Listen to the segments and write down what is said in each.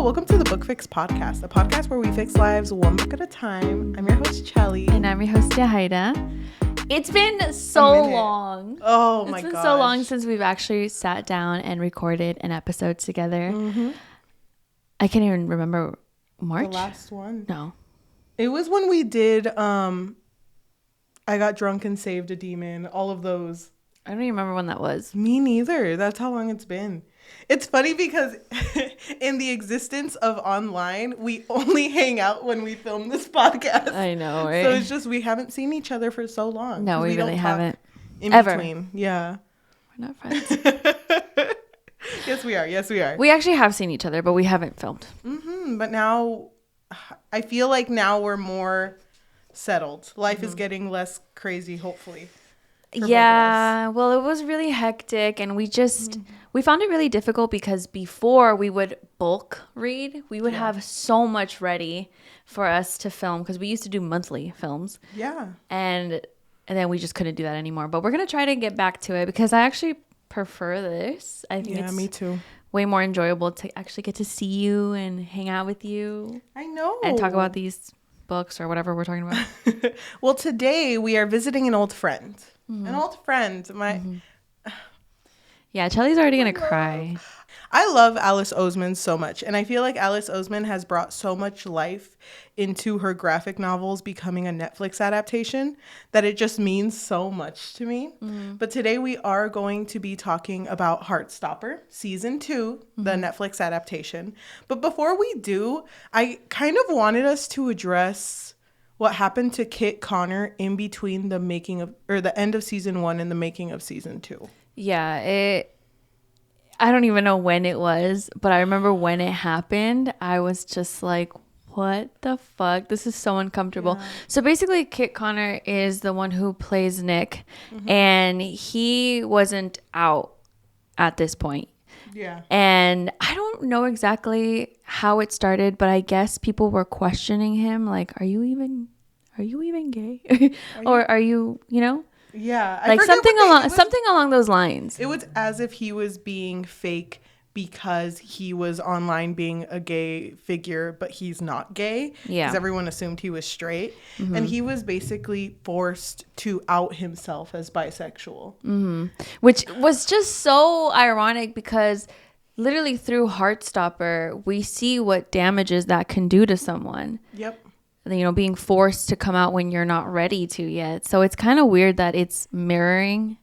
welcome to the Book Fix Podcast, a podcast where we fix lives one book at a time. I'm your host, Cheli. And I'm your host, Yajaira. It's been so long. Oh my gosh. It's been so long since we've actually sat down and recorded an episode together. Mm-hmm. I can't even remember. March? The last one. No. It was when we did I Got Drunk and Saved a Demon, all of those. I don't even remember when that was. Me neither. That's how long it's been. It's funny because in the existence of online, we only hang out when we film this podcast. I know, right? So it's just we haven't seen each other for so long. No, we really haven't. In Ever. between. Yeah. We're not friends. Yes, we are. Yes, we are. We actually have seen each other, but we haven't filmed. Mm-hmm. But now, I feel like now we're more settled. Life is getting less crazy, hopefully. Yeah, well, it was really hectic, and we found it really difficult because before we would bulk read, we would have so much ready for us to film because we used to do monthly films. Yeah. And then we just couldn't do that anymore. But we're going to try to get back to it because I actually prefer this. I think it's me too. way more enjoyable to actually get to see you and hang out with you. I know. And talk about these books or whatever we're talking about. Well, today we are visiting an old friend. Mm-hmm. An old friend. Yeah, Cheli's already going to cry. I love Alice Oseman so much. And I feel like Alice Oseman has brought so much life into her graphic novels becoming a Netflix adaptation that it just means so much to me. Mm-hmm. But today we are going to be talking about Heartstopper, Season 2, the Netflix adaptation. But before we do, I kind of wanted us to address what happened to Kit Connor in between the end of Season 1 and the making of Season 2. Yeah, I don't even know when it was, but I remember when it happened, I was just like, what the fuck? This is so uncomfortable. Yeah. So basically, Kit Connor is the one who plays Nick, and he wasn't out at this point. Yeah. And I don't know exactly how it started, but I guess people were questioning him, like, are you even gay? Or are you, Yeah. Like something along those lines. It was as if he was being fake because he was online being a gay figure, but he's not gay. Yeah. Because everyone assumed he was straight. Mm-hmm. And he was basically forced to out himself as bisexual. Mm-hmm. Which was just so ironic because literally through Heartstopper, we see what damages that can do to someone. Yep. Being forced to come out when you're not ready to yet. So it's kind of weird that it's mirroring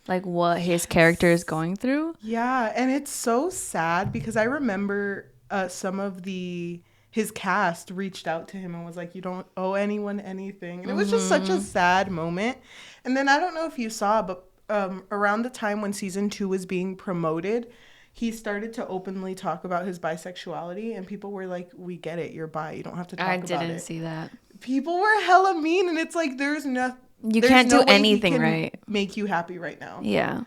like what his character is going through. Yeah, and it's so sad because I remember some of his cast reached out to him and was like, you don't owe anyone anything. And it was just such a sad moment. And then I don't know if you saw, but around the time when Season 2 was being promoted, he started to openly talk about his bisexuality, and people were like, we get it, you're bi, you don't have to talk about it. I didn't see that. People were hella mean, and it's like, you can't do anything right. Make you happy right now. Yeah.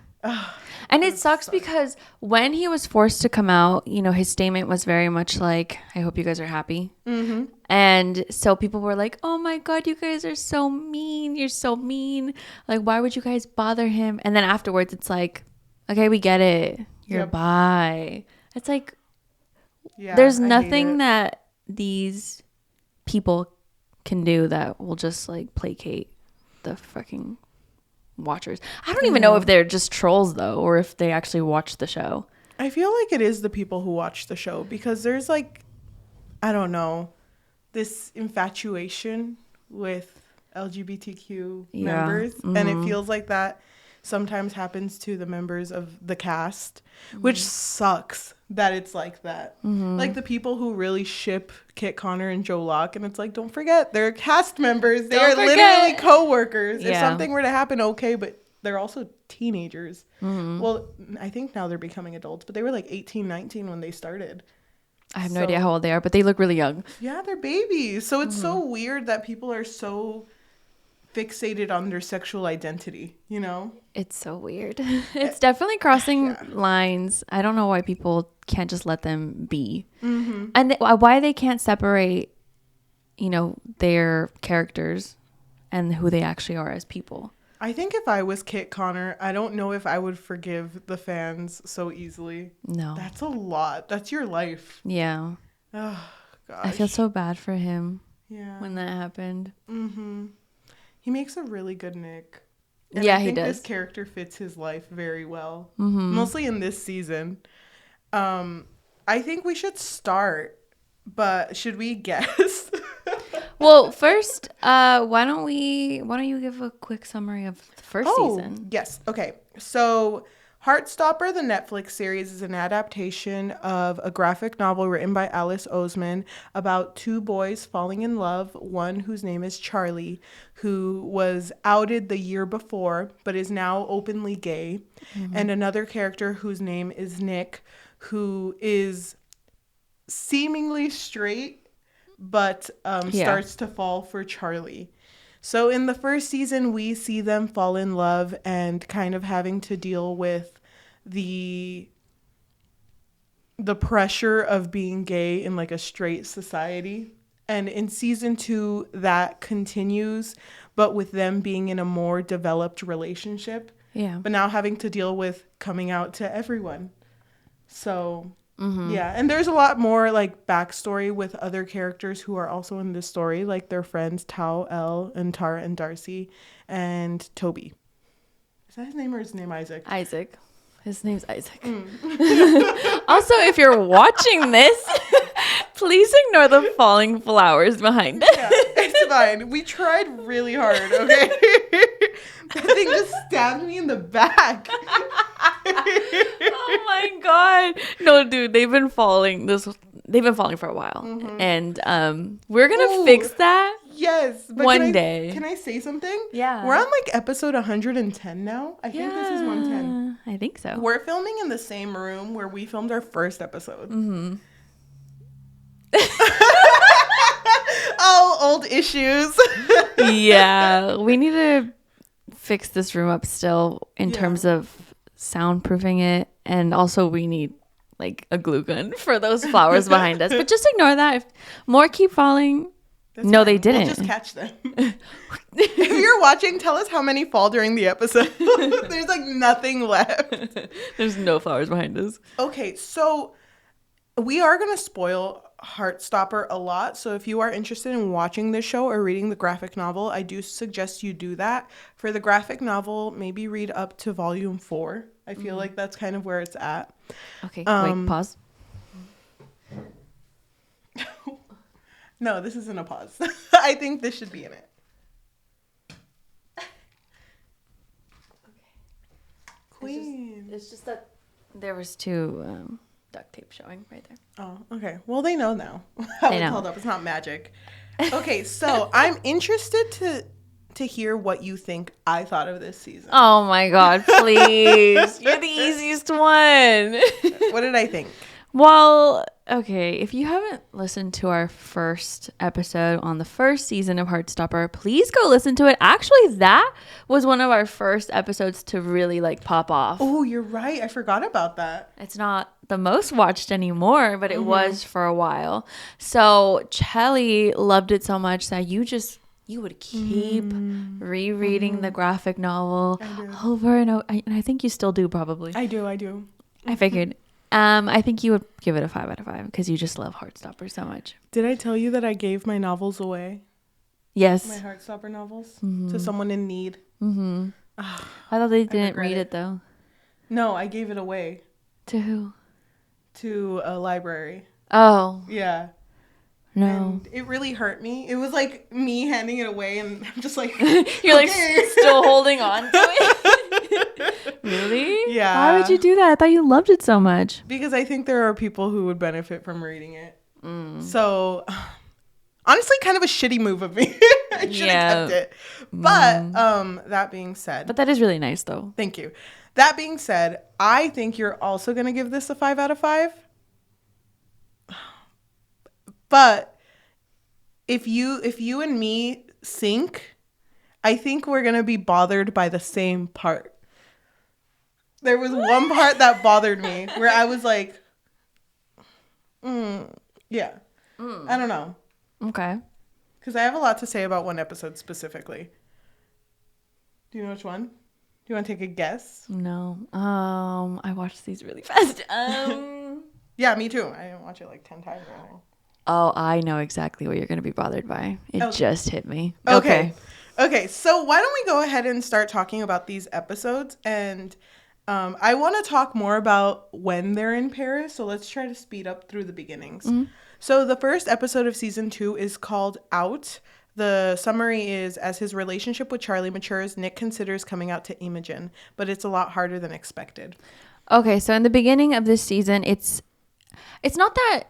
And it sucks because when he was forced to come out, his statement was very much like, I hope you guys are happy. Mm-hmm. And so people were like, oh my God, you guys are so mean. You're so mean. Like, why would you guys bother him? And then afterwards, it's like, okay, we get it. You're bi. It's like, there's nothing that these people can do that will just like placate the fucking watchers. I don't even know if they're just trolls though, or if they actually watch the show. I feel like it is the people who watch the show because there's like, I don't know, this infatuation with LGBTQ members. Mm-hmm. And it feels like that sometimes happens to the members of the cast, which sucks that it's like that. Mm-hmm. Like the people who really ship Kit Connor and Joe Locke, and it's like, don't forget, they're cast members. They are literally co-workers. Yeah. If something were to happen, okay, but they're also teenagers. Mm-hmm. Well, I think now they're becoming adults, but they were like 18, 19 when they started. I have no idea how old they are, but they look really young. Yeah, they're babies. So it's so weird that people are so fixated on their sexual identity, It's so weird. It's definitely crossing lines. I don't know why people can't just let them be. Mm-hmm. And why they can't separate, their characters and who they actually are as people. I think if I was Kit Connor, I don't know if I would forgive the fans so easily. No. That's a lot. That's your life. Yeah. Oh, gosh. I feel so bad for him. Yeah. When that happened. Mm-hmm. He makes a really good Nick. And yeah, I think he does. this character fits his life very well. Mm-hmm. Mostly in this season. I think we should start, but should we guess? Well, first, why don't you give a quick summary of the first season? Yes. Okay. So Heartstopper, the Netflix series, is an adaptation of a graphic novel written by Alice Oseman about two boys falling in love, one whose name is Charlie, who was outed the year before but is now openly gay, and another character whose name is Nick, who is seemingly straight but starts to fall for Charlie. So in the first season, we see them fall in love and kind of having to deal with the pressure of being gay in like a straight society. And in season 2, that continues, but with them being in a more developed relationship. Yeah. But now having to deal with coming out to everyone. So yeah, and there's a lot more like backstory with other characters who are also in this story, like their friends Tao, Elle, and Tara and Darcy, and Toby. Is that his name or is his name Isaac? Isaac. His name's Isaac. Also, if you're watching this, please ignore the falling flowers behind us. Yeah, it's fine. We tried really hard, okay? That thing just stabbed me in the back. Oh my god. No, dude, they've been falling for a while. And we're gonna fix that. Yes. But one day. Can I say something? Yeah. We're on like episode 110 now. I think this is 110. I think so. We're filming in the same room where we filmed our first episode. Oh, old issues. Yeah. We need to fix this room up still in terms of soundproofing it. And also we need like a glue gun for those flowers behind us. But just ignore that. If more keep falling. That's no, fine. they didn't. We'll just catch them. If you're watching, tell us how many fall during the episode. There's like nothing left. There's no flowers behind us. Okay, so we are going to spoil Heartstopper a lot. So if you are interested in watching this show or reading the graphic novel, I do suggest you do that. For the graphic novel, maybe read up to volume 4. I feel like that's kind of where it's at. Okay, wait, pause. No, this isn't a pause. I think this should be in it. Queen. It's just that there was 2 duct tape showing right there. Oh, okay. Well, they know now how it's held up. It's not magic. Okay, so I'm interested to hear what you think I thought of this season. Oh my god, please. You're the easiest one. What did I think? Well, okay, if you haven't listened to our first episode on the first season of Heartstopper, please go listen to it. Actually, that was one of our first episodes to really like pop off. Oh, you're right. I forgot about that. It's not the most watched anymore, but it was for a while. So Cheli loved it so much that you would keep rereading the graphic novel over and over. And I think you still do probably. I do. I figured. I think you would give it a 5 out of 5 because you just love Heartstopper so much. Did I tell you that I gave my novels away? Yes. My Heartstopper novels to someone in need. I thought they didn't read it though. No, I gave it away. To who? To a library. Oh. Yeah. No. And it really hurt me. It was like me handing it away and I'm just like... You're like still holding on to it? Really? Yeah. Why would you do that? I thought you loved it so much. Because I think there are people who would benefit from reading it. So, honestly, kind of a shitty move of me. I should have kept it. But, that being said... But that is really nice, though. Thank you. That being said, I think you're also going to give this a 5 out of 5. But if you and me sync, I think we're going to be bothered by the same part. There was one part that bothered me where I was like, yeah. I don't know. Okay. Because I have a lot to say about one episode specifically. Do you know which one? Do you want to take a guess? No. I watched these really fast. Yeah, me too. I didn't watch it like 10 times or anything. Oh, I know exactly what you're going to be bothered by. It just hit me. Okay. So why don't we go ahead and start talking about these episodes? And I want to talk more about when they're in Paris. So let's try to speed up through the beginnings. Mm-hmm. So the first episode of season 2 is called Out. The summary is, as his relationship with Charlie matures, Nick considers coming out to Imogen, but it's a lot harder than expected. Okay, so in the beginning of this season, it's not that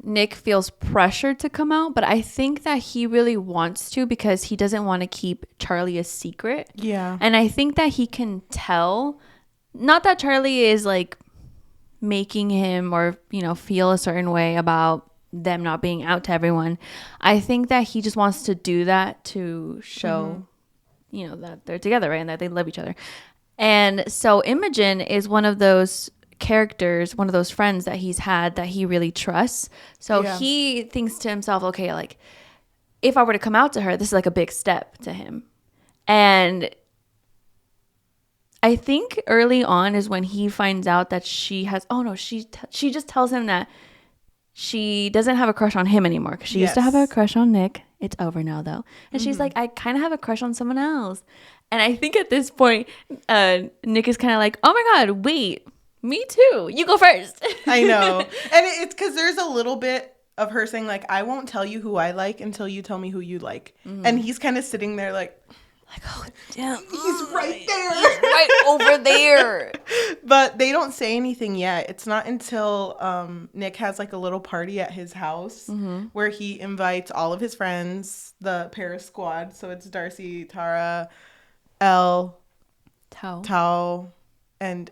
Nick feels pressured to come out, but I think that he really wants to because he doesn't want to keep Charlie a secret. Yeah. And I think that he can tell, not that Charlie is like making him or, feel a certain way about them not being out to everyone. I think that he just wants to do that to show, that they're together, right? And that they love each other. And so Imogen is one of those characters, one of those friends that he's had that he really trusts. So he thinks to himself, okay, like if I were to come out to her, this is like a big step to him. And I think early on is when he finds out that she has, she just tells him that she doesn't have a crush on him anymore. Because she used to have a crush on Nick. It's over now, though. And she's like, I kind of have a crush on someone else. And I think at this point, Nick is kind of like, oh my God, wait, me too. You go first. I know. And it's because there's a little bit of her saying, like, I won't tell you who I like until you tell me who you like. Mm-hmm. And he's kind of sitting there like, oh, damn. He's right there. He's right over there. But they don't say anything yet. It's not until Nick has like a little party at his house where he invites all of his friends, the Paris squad. So it's Darcy, Tara, Elle, Tao, and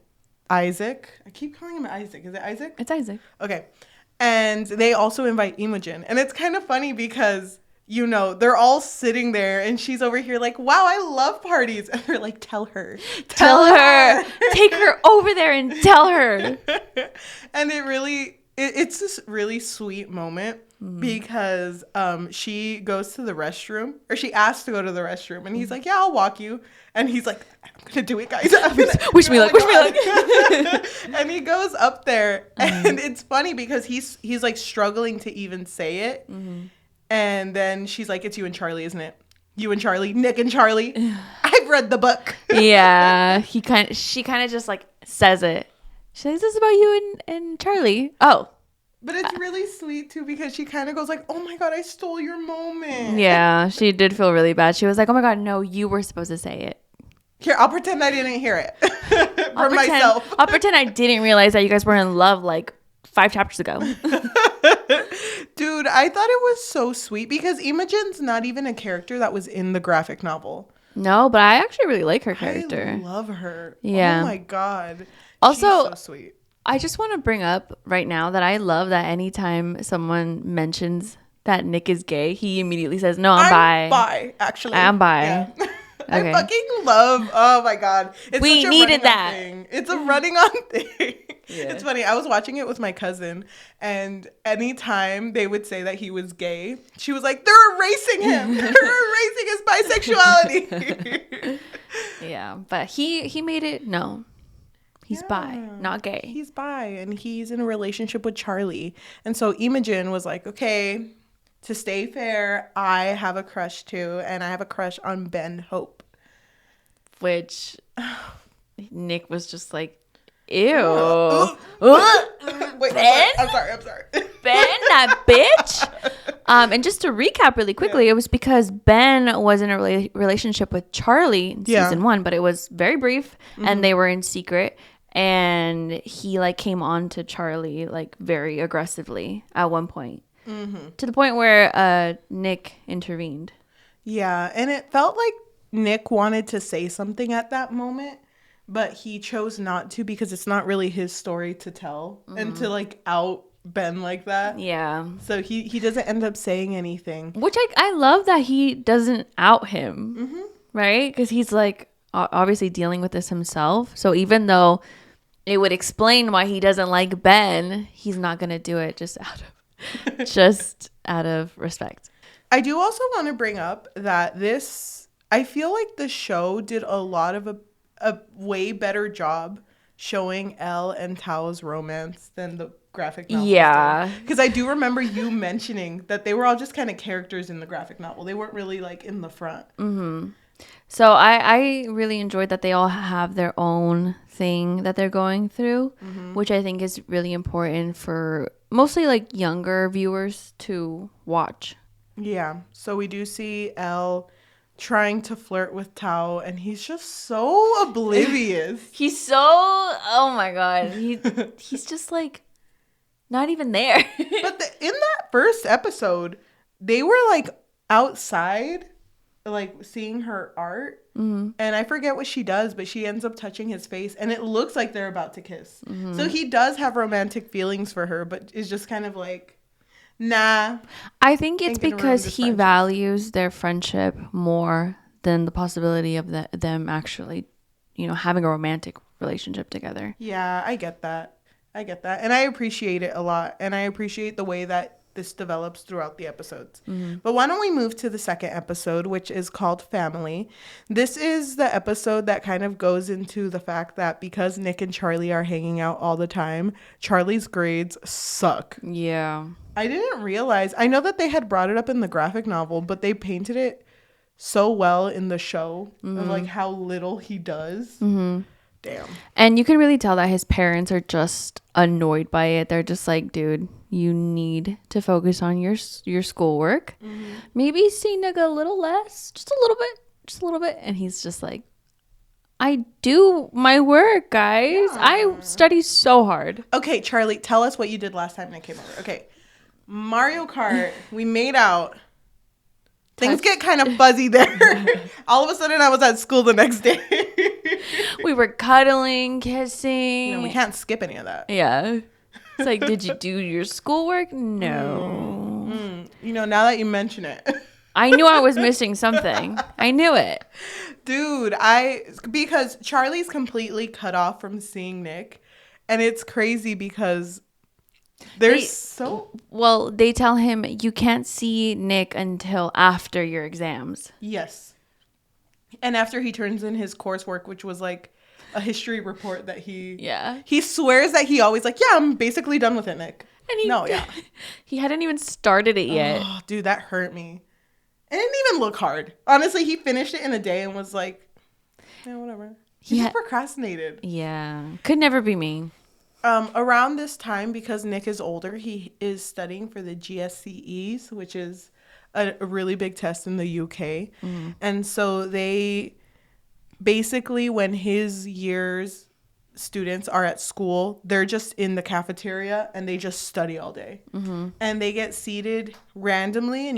Isaac. I keep calling him Isaac. Is it Isaac? It's Isaac. Okay. And they also invite Imogen. And it's kind of funny because they're all sitting there and she's over here like, wow, I love parties. And they're like, tell her. Take her over there and tell her. And it's this really sweet moment because she goes to the restroom, or she asks to go to the restroom. And he's like, yeah, I'll walk you. And he's like, I'm going to do it, guys. Wish me luck. And he goes up there. And it's funny because he's like struggling to even say it. And then she's like, it's you and Charlie, isn't it? You and Charlie, Nick and Charlie. I've read the book. Yeah. She kind of just like says it. She's like, this is about you and Charlie. Oh. But it's really sweet too because she kind of goes like, oh my God, I stole your moment. Yeah. She did feel really bad. She was like, oh my God, no, you were supposed to say it. Here, I'll pretend I didn't hear it myself. I'll pretend I didn't realize that you guys were in love like 5 chapters ago. Dude, I thought it was so sweet because Imogen's not even a character that was in the graphic novel. No, but I actually really like her character. I love her. Yeah. Oh my God. Also, she's so sweet. I just want to bring up right now that I love that anytime someone mentions that Nick is gay, he immediately says, no, I'm bi. I'm bi, actually. I'm bi. Yeah. Okay. I fucking love, oh my God. We needed that. Thing. It's a running on thing. Yeah. It's funny. I was watching it with my cousin, and anytime they would say that he was gay, she was like, they're erasing him. They're erasing his bisexuality. Yeah, but he made it known. He's bi, not gay. He's bi, and he's in a relationship with Charlie. And so Imogen was like, okay, to stay fair, I have a crush too, and I have a crush on Ben Hope. Which Nick was just like, ew. Wait, Ben? I'm sorry. Ben, that bitch. And just to recap really quickly, it was because Ben was in a relationship with Charlie in season 1, but it was very brief, and they were in secret. And he like came on to Charlie like very aggressively at one point, to the point where Nick intervened. Yeah, and it felt like Nick wanted to say something at that moment, but he chose not to because it's not really his story to tell and to like out Ben like that. Yeah. So he doesn't end up saying anything. Which I love that he doesn't out him, right? Because he's like obviously dealing with this himself. So even though it would explain why he doesn't like Ben, he's not going to do it just out of respect. I do also want to bring up that I feel like the show did a lot of a way better job showing Elle and Tao's romance than the graphic novel. Yeah. Because I do remember you mentioning that they were all just kind of characters in the graphic novel. They weren't really like in the front. Mm-hmm. So I really enjoyed that they all have their own thing that they're going through, which I think is really important for mostly like younger viewers to watch. Yeah. So we do see Elle trying to flirt with Tao, and he's just so oblivious. He's so, oh my God. He's just like not even there. But in that first episode, they were like outside, like seeing her art. And I forget what she does, but she ends up touching his face, and it looks like they're about to kiss. So he does have romantic feelings for her, but is just kind of like, nah. I think it's because he values their friendship more than the possibility of them actually, having a romantic relationship together. Yeah, I get that. And I appreciate it a lot. And I appreciate the way that this develops throughout the episodes. But why don't we move to the second episode, which is called Family. This is the episode that kind of goes into the fact that because Nick and Charlie are hanging out all the time, Charlie's grades suck. Yeah. I didn't realize. I know that they had brought it up in the graphic novel, but they painted it so well in the show of like how little he does. Damn. And you can really tell that his parents are just annoyed by it. They're just like, dude, you need to focus on your schoolwork. Maybe see Nick a little less, just a little bit. And he's just like, I do my work, guys. Yeah. I study so hard. Okay, Charlie, tell us what you did last time Nick came over. Okay. Mario Kart, we made out. Things get kind of fuzzy there. All of a sudden, I was at school the next day. We were cuddling, kissing. We can't skip any of that. Yeah. It's like, did you do your schoolwork? No. Now that you mention it. I knew I was missing something. I knew it. Dude, because Charlie's completely cut off from seeing Nick. And it's crazy because they tell him you can't see Nick until after your exams. Yes. And after he turns in his coursework, which was like a history report that he swears that he always like, yeah, I'm basically done with it, Nick. And he hadn't even started it yet. Oh, dude, that hurt me. It didn't even look hard. Honestly, he finished it in a day and was like, yeah, whatever. He just procrastinated. Yeah. Could never be me. Around this time, because Nick is older, he is studying for the GSCEs, which is a really big test in the UK. And so they basically, when his year's students are at school, they're just in the cafeteria and they just study all day. And they get seated randomly, and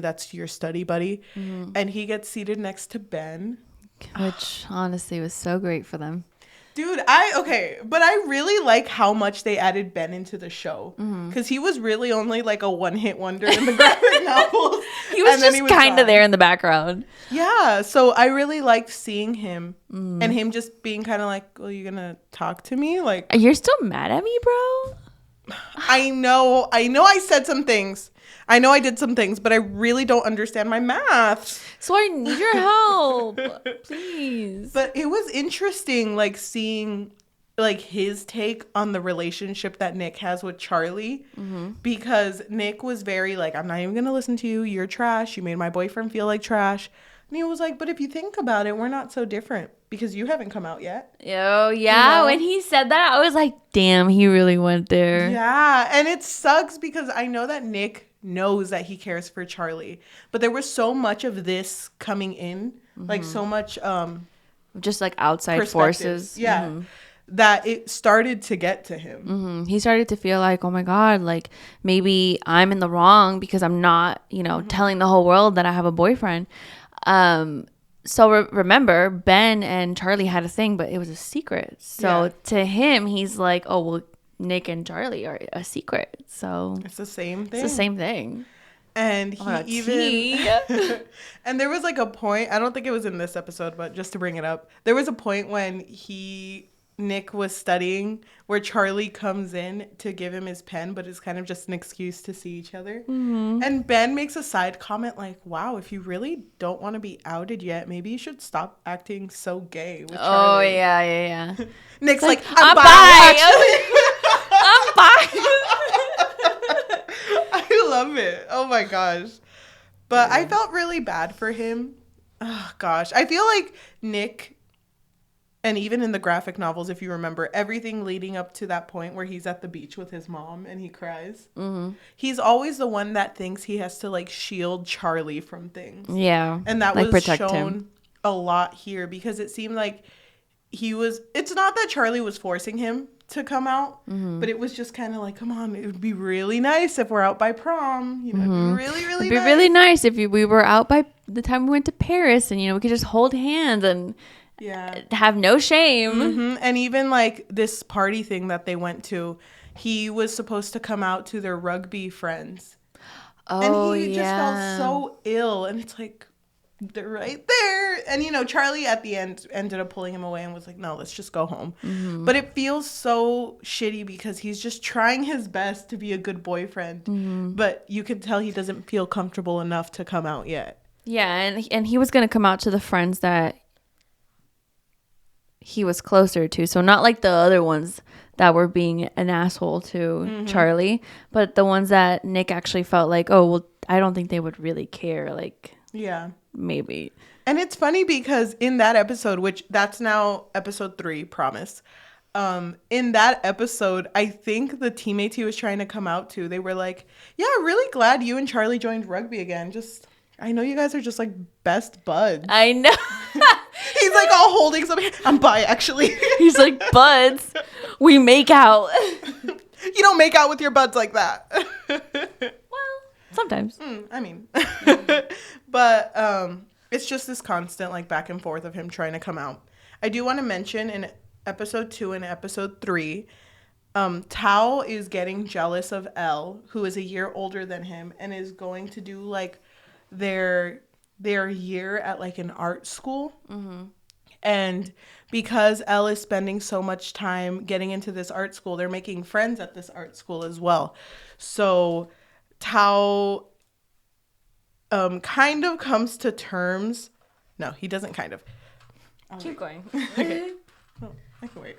that's your study buddy. And he gets seated next to Ben, which honestly was so great for them. Dude, but I really like how much they added Ben into the show, because he was really only like a one-hit wonder in the graphic novels. He was just kind of there in the background. Yeah, so I really liked seeing him and him just being kind of like, well, you gonna talk to me? Like, you're still mad at me, bro? I know I said some things. I know I did some things, but I really don't understand my math. So I need your help. Please. But it was interesting, like, seeing, like, his take on the relationship that Nick has with Charlie. Because Nick was very, like, I'm not even going to listen to you. You're trash. You made my boyfriend feel like trash. And he was like, but if you think about it, we're not so different because you haven't come out yet. Oh, yeah. When he said that, I was like, damn, he really went there. Yeah. And it sucks because I know that Nick knows that he cares for Charlie, but there was so much of this coming in, like so much just like outside forces, that it started to get to him. He started to feel like, oh my God, like maybe I'm in the wrong because I'm not, telling the whole world that I have a boyfriend. So remember, Ben and Charlie had a thing, but it was a secret. So to him, he's like, oh well, Nick and Charlie are a secret. So it's the same thing. It's the same thing. And and there was like a point, I don't think it was in this episode, but just to bring it up, there was a point when Nick was studying where Charlie comes in to give him his pen, but it's kind of just an excuse to see each other. And Ben makes a side comment like, wow, if you really don't want to be outed yet, maybe you should stop acting so gay with Charlie. Oh, yeah. Nick's like, I'm bi. I'm Bye. I love it. Oh my gosh. But I felt really bad for him. Oh gosh. I feel like Nick, and even in the graphic novels, if you remember, everything leading up to that point where he's at the beach with his mom and he cries. Mm-hmm. He's always the one that thinks he has to like shield Charlie from things. Yeah. And that like was shown a lot here because it seemed like it's not that Charlie was forcing him to come out, but it was just kind of like, come on, it would be really nice if we're out by prom. You know, it'd be really, really nice. It'd be really nice if we were out by the time we went to Paris and, you know, we could just hold hands and have no shame. Mm-hmm. And even like this party thing that they went to, he was supposed to come out to their rugby friends. Oh, and he just felt so ill. And it's like, they're right there. And, you know, Charlie at the end ended up pulling him away and was like, no, let's just go home. Mm-hmm. But it feels so shitty because he's just trying his best to be a good boyfriend. Mm-hmm. But you can tell he doesn't feel comfortable enough to come out yet. Yeah, and he was going to come out to the friends that he was closer to. So not like the other ones that were being an asshole to Charlie, but the ones that Nick actually felt like, oh, well, I don't think they would really care. Like, yeah. Maybe. And it's funny because in that episode, which that's now episode 3, Promise. In that episode, I think the teammates he was trying to come out to, they were like, yeah, really glad you and Charlie joined rugby again. I know you guys are just like best buds. I know. He's like all holding something. I'm bi, actually. He's like, buds, we make out. You don't make out with your buds like that. Well, sometimes. I mean. But it's just this constant like back and forth of him trying to come out. I do want to mention in episode 2 and episode 3, Tao is getting jealous of Elle, who is a year older than him, and is going to do like their year at like an art school. Mm-hmm. And because Elle is spending so much time getting into this art school, they're making friends at this art school as well. So Tao kind of comes to terms. No, he doesn't kind of. Keep going. Okay. Oh, I can wait.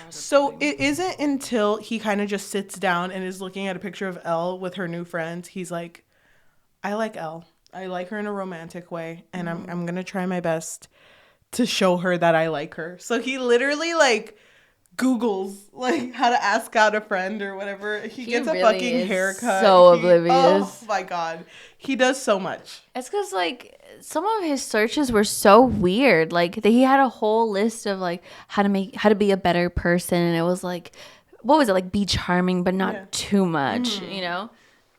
So it isn't until he kind of just sits down and is looking at a picture of Elle with her new friends. He's like, I like Elle. I like her in a romantic way. And I'm going to try my best to show her that I like her. So he literally like Googles like how to ask out a friend or whatever. He gets a really fucking haircut. So oblivious. Oh my God. He does so much. It's because like some of his searches were so weird. Like he had a whole list of like how to be a better person, and it was like, what was it, like be charming but not too much, you know?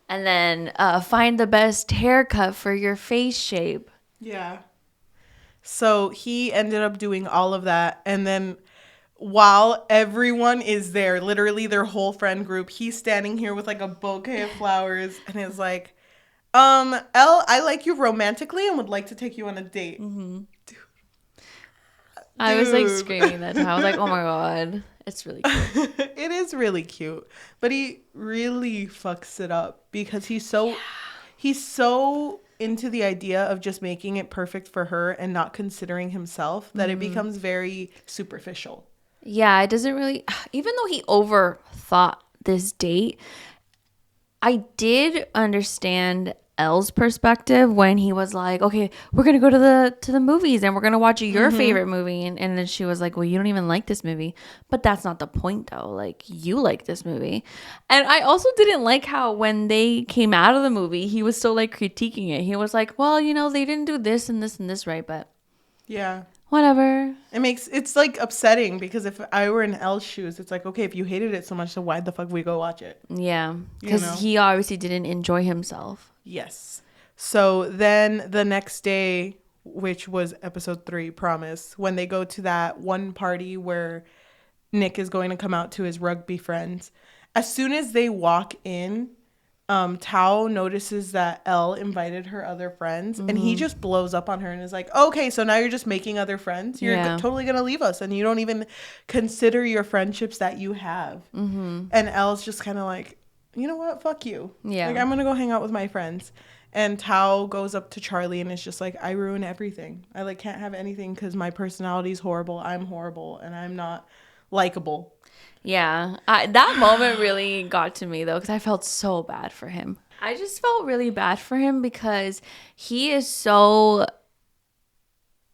And then find the best haircut for your face shape. Yeah. So he ended up doing all of that, and then while everyone is there, literally their whole friend group, he's standing here with like a bouquet of flowers and is like, Elle, I like you romantically and would like to take you on a date. Mm-hmm. Dude. I was like screaming that time. I was like, oh my God, it's really cute. It is really cute. But he really fucks it up because he's so into the idea of just making it perfect for her and not considering himself that it becomes very superficial. Yeah, it doesn't really, even though he overthought this date, I did understand Elle's perspective when he was like, okay, we're going to go to the movies and we're going to watch your favorite movie. And then she was like, well, you don't even like this movie. But that's not the point though. Like, you like this movie. And I also didn't like how when they came out of the movie, he was still like critiquing it. He was like, well, you know, they didn't do this and this and this right, but yeah. Whatever. It's like upsetting because if I were in Elle's shoes, it's like, okay, if you hated it so much, so why the fuck would we go watch it? Yeah, because he obviously didn't enjoy himself. Yes. So then the next day, which was episode 3, Promise, when they go to that one party where Nick is going to come out to his rugby friends, as soon as they walk in, Tao notices that Elle invited her other friends, and he just blows up on her and is like, okay, so now you're just making other friends? You're totally going to leave us, and you don't even consider your friendships that you have. Mm-hmm. And Elle's just kind of like, you know what? Fuck you. Yeah. Like, I'm going to go hang out with my friends. And Tao goes up to Charlie and is just like, I ruin everything. I like can't have anything because my personality is horrible. I'm horrible and I'm not likable. Yeah, that moment really got to me though, because I felt so bad for him. I just felt really bad for him because he is so,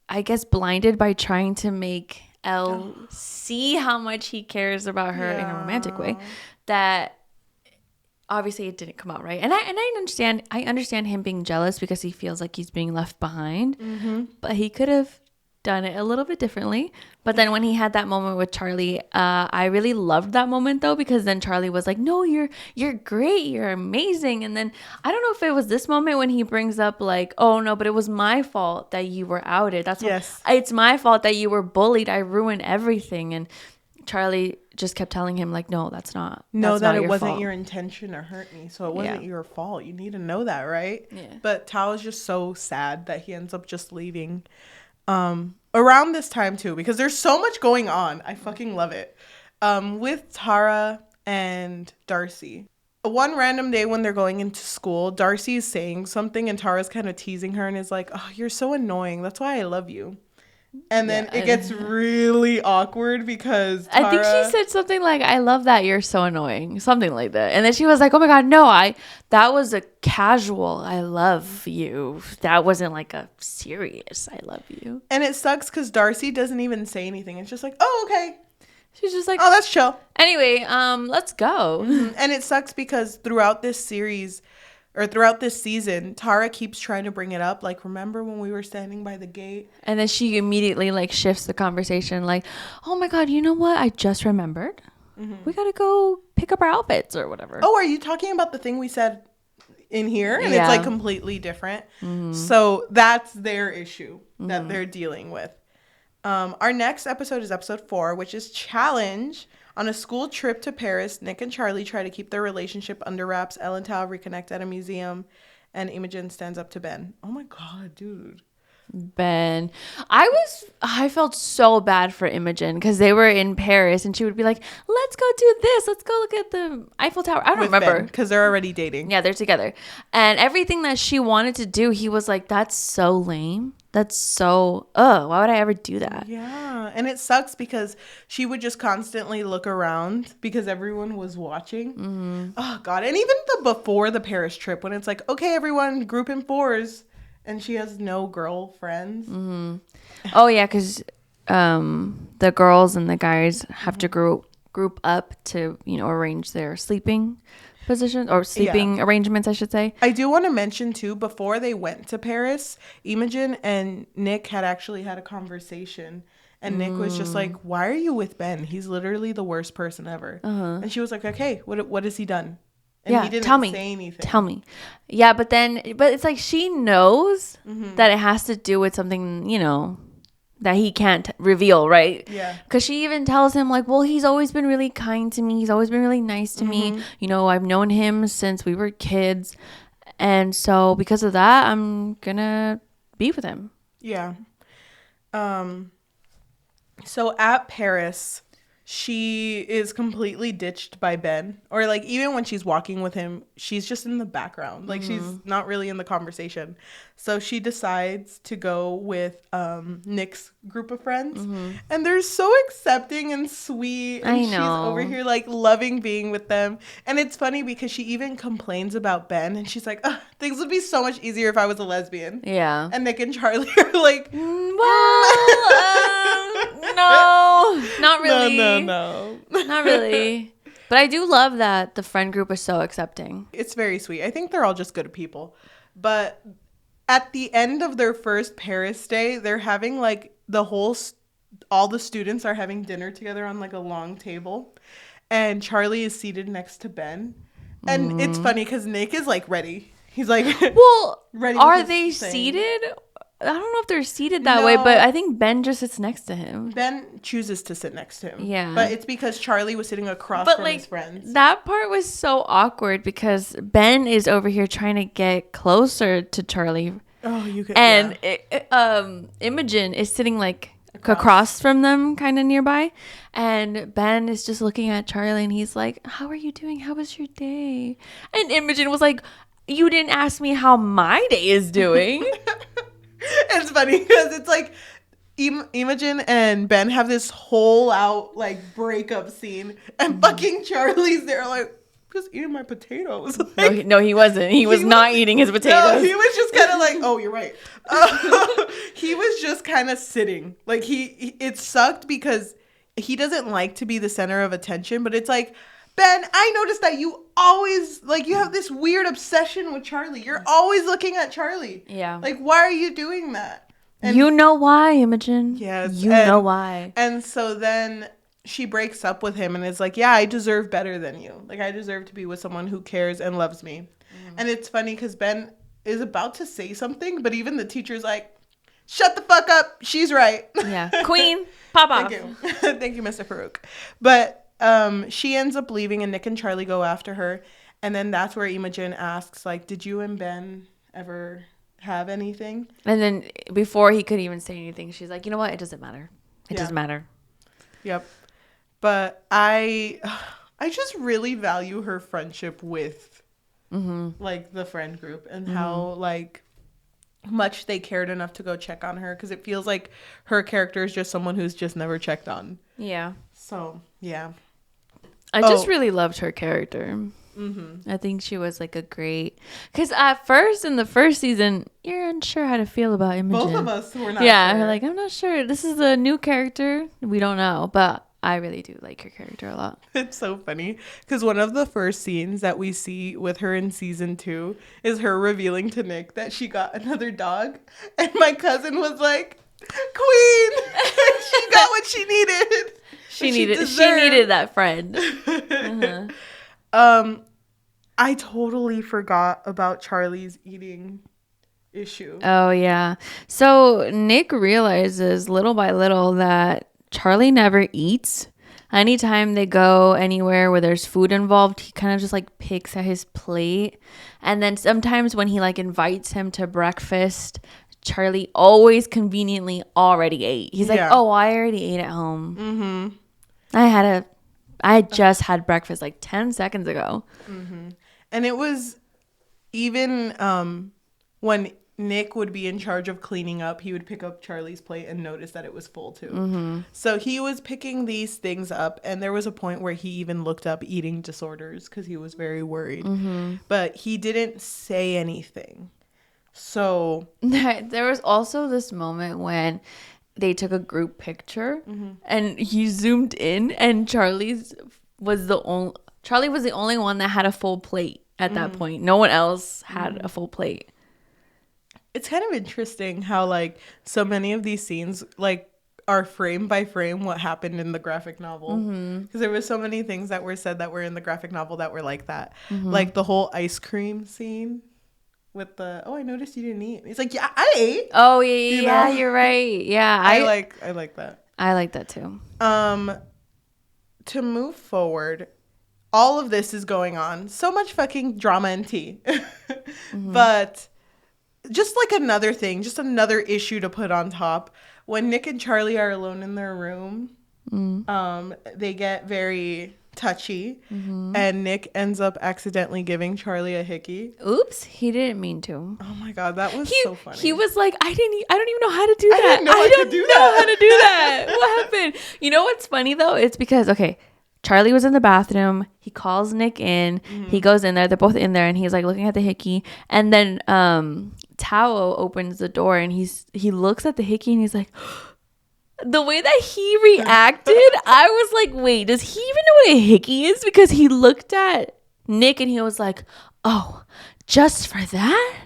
I guess, blinded by trying to make Elle see how much he cares about her in a romantic way, that obviously it didn't come out right. And I understand him being jealous because he feels like he's being left behind, but he could have done it a little bit differently. But then when he had that moment with Charlie, I really loved that moment though, because then Charlie was like, no, you're great, you're amazing. And then I don't know if it was this moment when he brings up like, oh no, but it was my fault that you were outed. It's my fault that you were bullied. I ruined everything. And Charlie just kept telling him like, no, that's not it wasn't fault. your intention to hurt me, so it wasn't your fault. You need to know that, right? Yeah. But Tao is just so sad that he ends up just leaving around this time too, because there's so much going on. I fucking love it. With Tara and Darcy. One random day when they're going into school, Darcy is saying something and Tara's kind of teasing her and is like, oh, you're so annoying. That's why I love you. And then it gets really awkward because Tara... I think she said something like, I love that you're so annoying. Something like that. And then she was like, oh my God, no, that was a casual I love you. That wasn't like a serious I love you. And it sucks because Darcy doesn't even say anything. It's just like, oh, okay. She's just like, oh, that's chill. Anyway, let's go. And it sucks because throughout this series... or throughout this season, Tara keeps trying to bring it up. Like, remember when we were standing by the gate? And then she immediately, like, shifts the conversation. Like, oh, my God, you know what? I just remembered. We got to go pick up our outfits or whatever. Oh, are you talking about the thing we said in here? And it's, like, completely different. So that's their issue that they're dealing with. Our next episode is episode 4, which is Challenge. On a school trip to Paris, Nick and Charlie try to keep their relationship under wraps. Elle and Tao reconnect at a museum, and Imogen stands up to Ben. Oh my God, dude. Ben. I felt so bad for Imogen because they were in Paris and she would be like, let's go do this. Let's go look at the Eiffel Tower. I don't remember. Because they're already dating. Yeah, they're together. And everything that she wanted to do, he was like, that's so lame. That's so, why would I ever do that? Yeah. And it sucks because she would just constantly look around because everyone was watching. Oh, God. And even before the Paris trip, when it's like, okay, everyone, group in 4s. And she has no girlfriends. Oh, yeah, because the girls and the guys have to group up to, arrange their sleeping positions or sleeping arrangements, I should say. I do want to mention, too, before they went to Paris, Imogen and Nick had actually had a conversation. And Nick was just like, why are you with Ben? He's literally the worst person ever. And she was like, okay, what has he done? And he didn't say anything. Tell me. Yeah, but it's like she knows that it has to do with something, that he can't reveal, right? Yeah. Because she even tells him like, well, he's always been really kind to me. He's always been really nice to me. I've known him since we were kids. And so because of that, I'm going to be with him. Yeah. So at Paris... she is completely ditched by Ben. Or, like, even when she's walking with him, she's just in the background. Like, she's not really in the conversation. So she decides to go with Nick's group of friends. And they're so accepting and sweet. And she's over here, like, loving being with them. And it's funny because she even complains about Ben. And she's like, things would be so much easier if I was a lesbian. Yeah. And Nick and Charlie are like, no, not really. No. Not really. But I do love that the friend group is so accepting. It's very sweet. I think they're all just good people. But at the end of their first Paris day, they're having like all the students are having dinner together on like a long table. And Charlie is seated next to Ben. And it's funny because Nick is like ready. He's like, well, ready. Are they seated? I don't know if they're seated that way, but I think Ben just sits next to him. Ben chooses to sit next to him. Yeah. But it's because Charlie was sitting across from his friends. That part was so awkward because Ben is over here trying to get closer to Charlie. Oh, you could. And Imogen is sitting like across from them, kind of nearby. And Ben is just looking at Charlie and he's like, how are you doing? How was your day? And Imogen was like, You didn't ask me how my day is doing. It's funny because it's like Imogen and Ben have this whole out like breakup scene, and fucking Charlie's there like, just eating my potatoes. Like, No, he wasn't. He was not eating his potatoes. No, he was just kind of like, oh, you're right. He was just kind of sitting. Like it sucked because he doesn't like to be the center of attention, but it's like, Ben, I noticed that you always, like, you have this weird obsession with Charlie. You're always looking at Charlie. Yeah. Like, why are you doing that? And you know why, Imogen. Yes. You know why. And so then she breaks up with him and is like, yeah, I deserve better than you. Like, I deserve to be with someone who cares and loves me. Mm-hmm. And it's funny because Ben is about to say something, but even the teacher's like, shut the fuck up. She's right. Yeah. Queen, pop off. Thank you. Thank you, Mr. Farouk. But she ends up leaving and Nick and Charlie go after her. And then that's where Imogen asks, like, did you and Ben ever have anything? And then before he could even say anything, she's like, you know what? It doesn't matter. It doesn't matter. Yep. But I just really value her friendship with like the friend group and how like much they cared enough to go check on her, because it feels like her character is just someone who's just never checked on. Yeah. So, yeah. I just really loved her character. I think she was like a great, because at first in the first season you're unsure how to feel about Imogen. Both of us were not sure. we're like, I'm not sure, this is a new character, we don't know, but I really do like her character a lot. It's so funny because one of the first scenes that we see with her in season 2 is her revealing to Nick that she got another dog, and my cousin was like, queen. She got what she needed. She needed that friend. I totally forgot about Charlie's eating issue. Oh, yeah. So Nick realizes little by little that Charlie never eats. Anytime they go anywhere where there's food involved, he kind of just like picks at his plate. And then sometimes when he like invites him to breakfast, Charlie always conveniently already ate. He's like, oh, I already ate at home. I just had breakfast like 10 seconds ago. And it was even when Nick would be in charge of cleaning up, he would pick up Charlie's plate and notice that it was full too. So he was picking these things up, and there was a point where he even looked up eating disorders because he was very worried. But he didn't say anything. So there was also this moment when they took a group picture and he zoomed in, and Charlie was the only one that had a full plate at that point. No one else had a full plate. It's kind of interesting how like so many of these scenes like are frame by frame what happened in the graphic novel, because there were so many things that were said that were in the graphic novel that were like that. Like the whole ice cream scene with the, I noticed you didn't eat. He's like, yeah, I ate. Oh yeah, you're right. Yeah, I like that. I like that too. To move forward, all of this is going on. So much fucking drama and tea. But just like another thing, just another issue to put on top. When Nick and Charlie are alone in their room, they get very touchy, and Nick ends up accidentally giving Charlie a hickey. Oops, he didn't mean to. Oh my god, that was so funny. He was like, I don't even know how to do that. I didn't know I could do that. How to do that. What happened? You know what's funny though? It's because, okay, Charlie was in the bathroom. He calls Nick in. He goes in there. They're both in there, and he's like looking at the hickey. And then Tao opens the door, and he looks at the hickey, and he's like, the way that he reacted, I was like, wait, does he even know what a hickey is? Because he looked at Nick, and he was like, oh, just for that?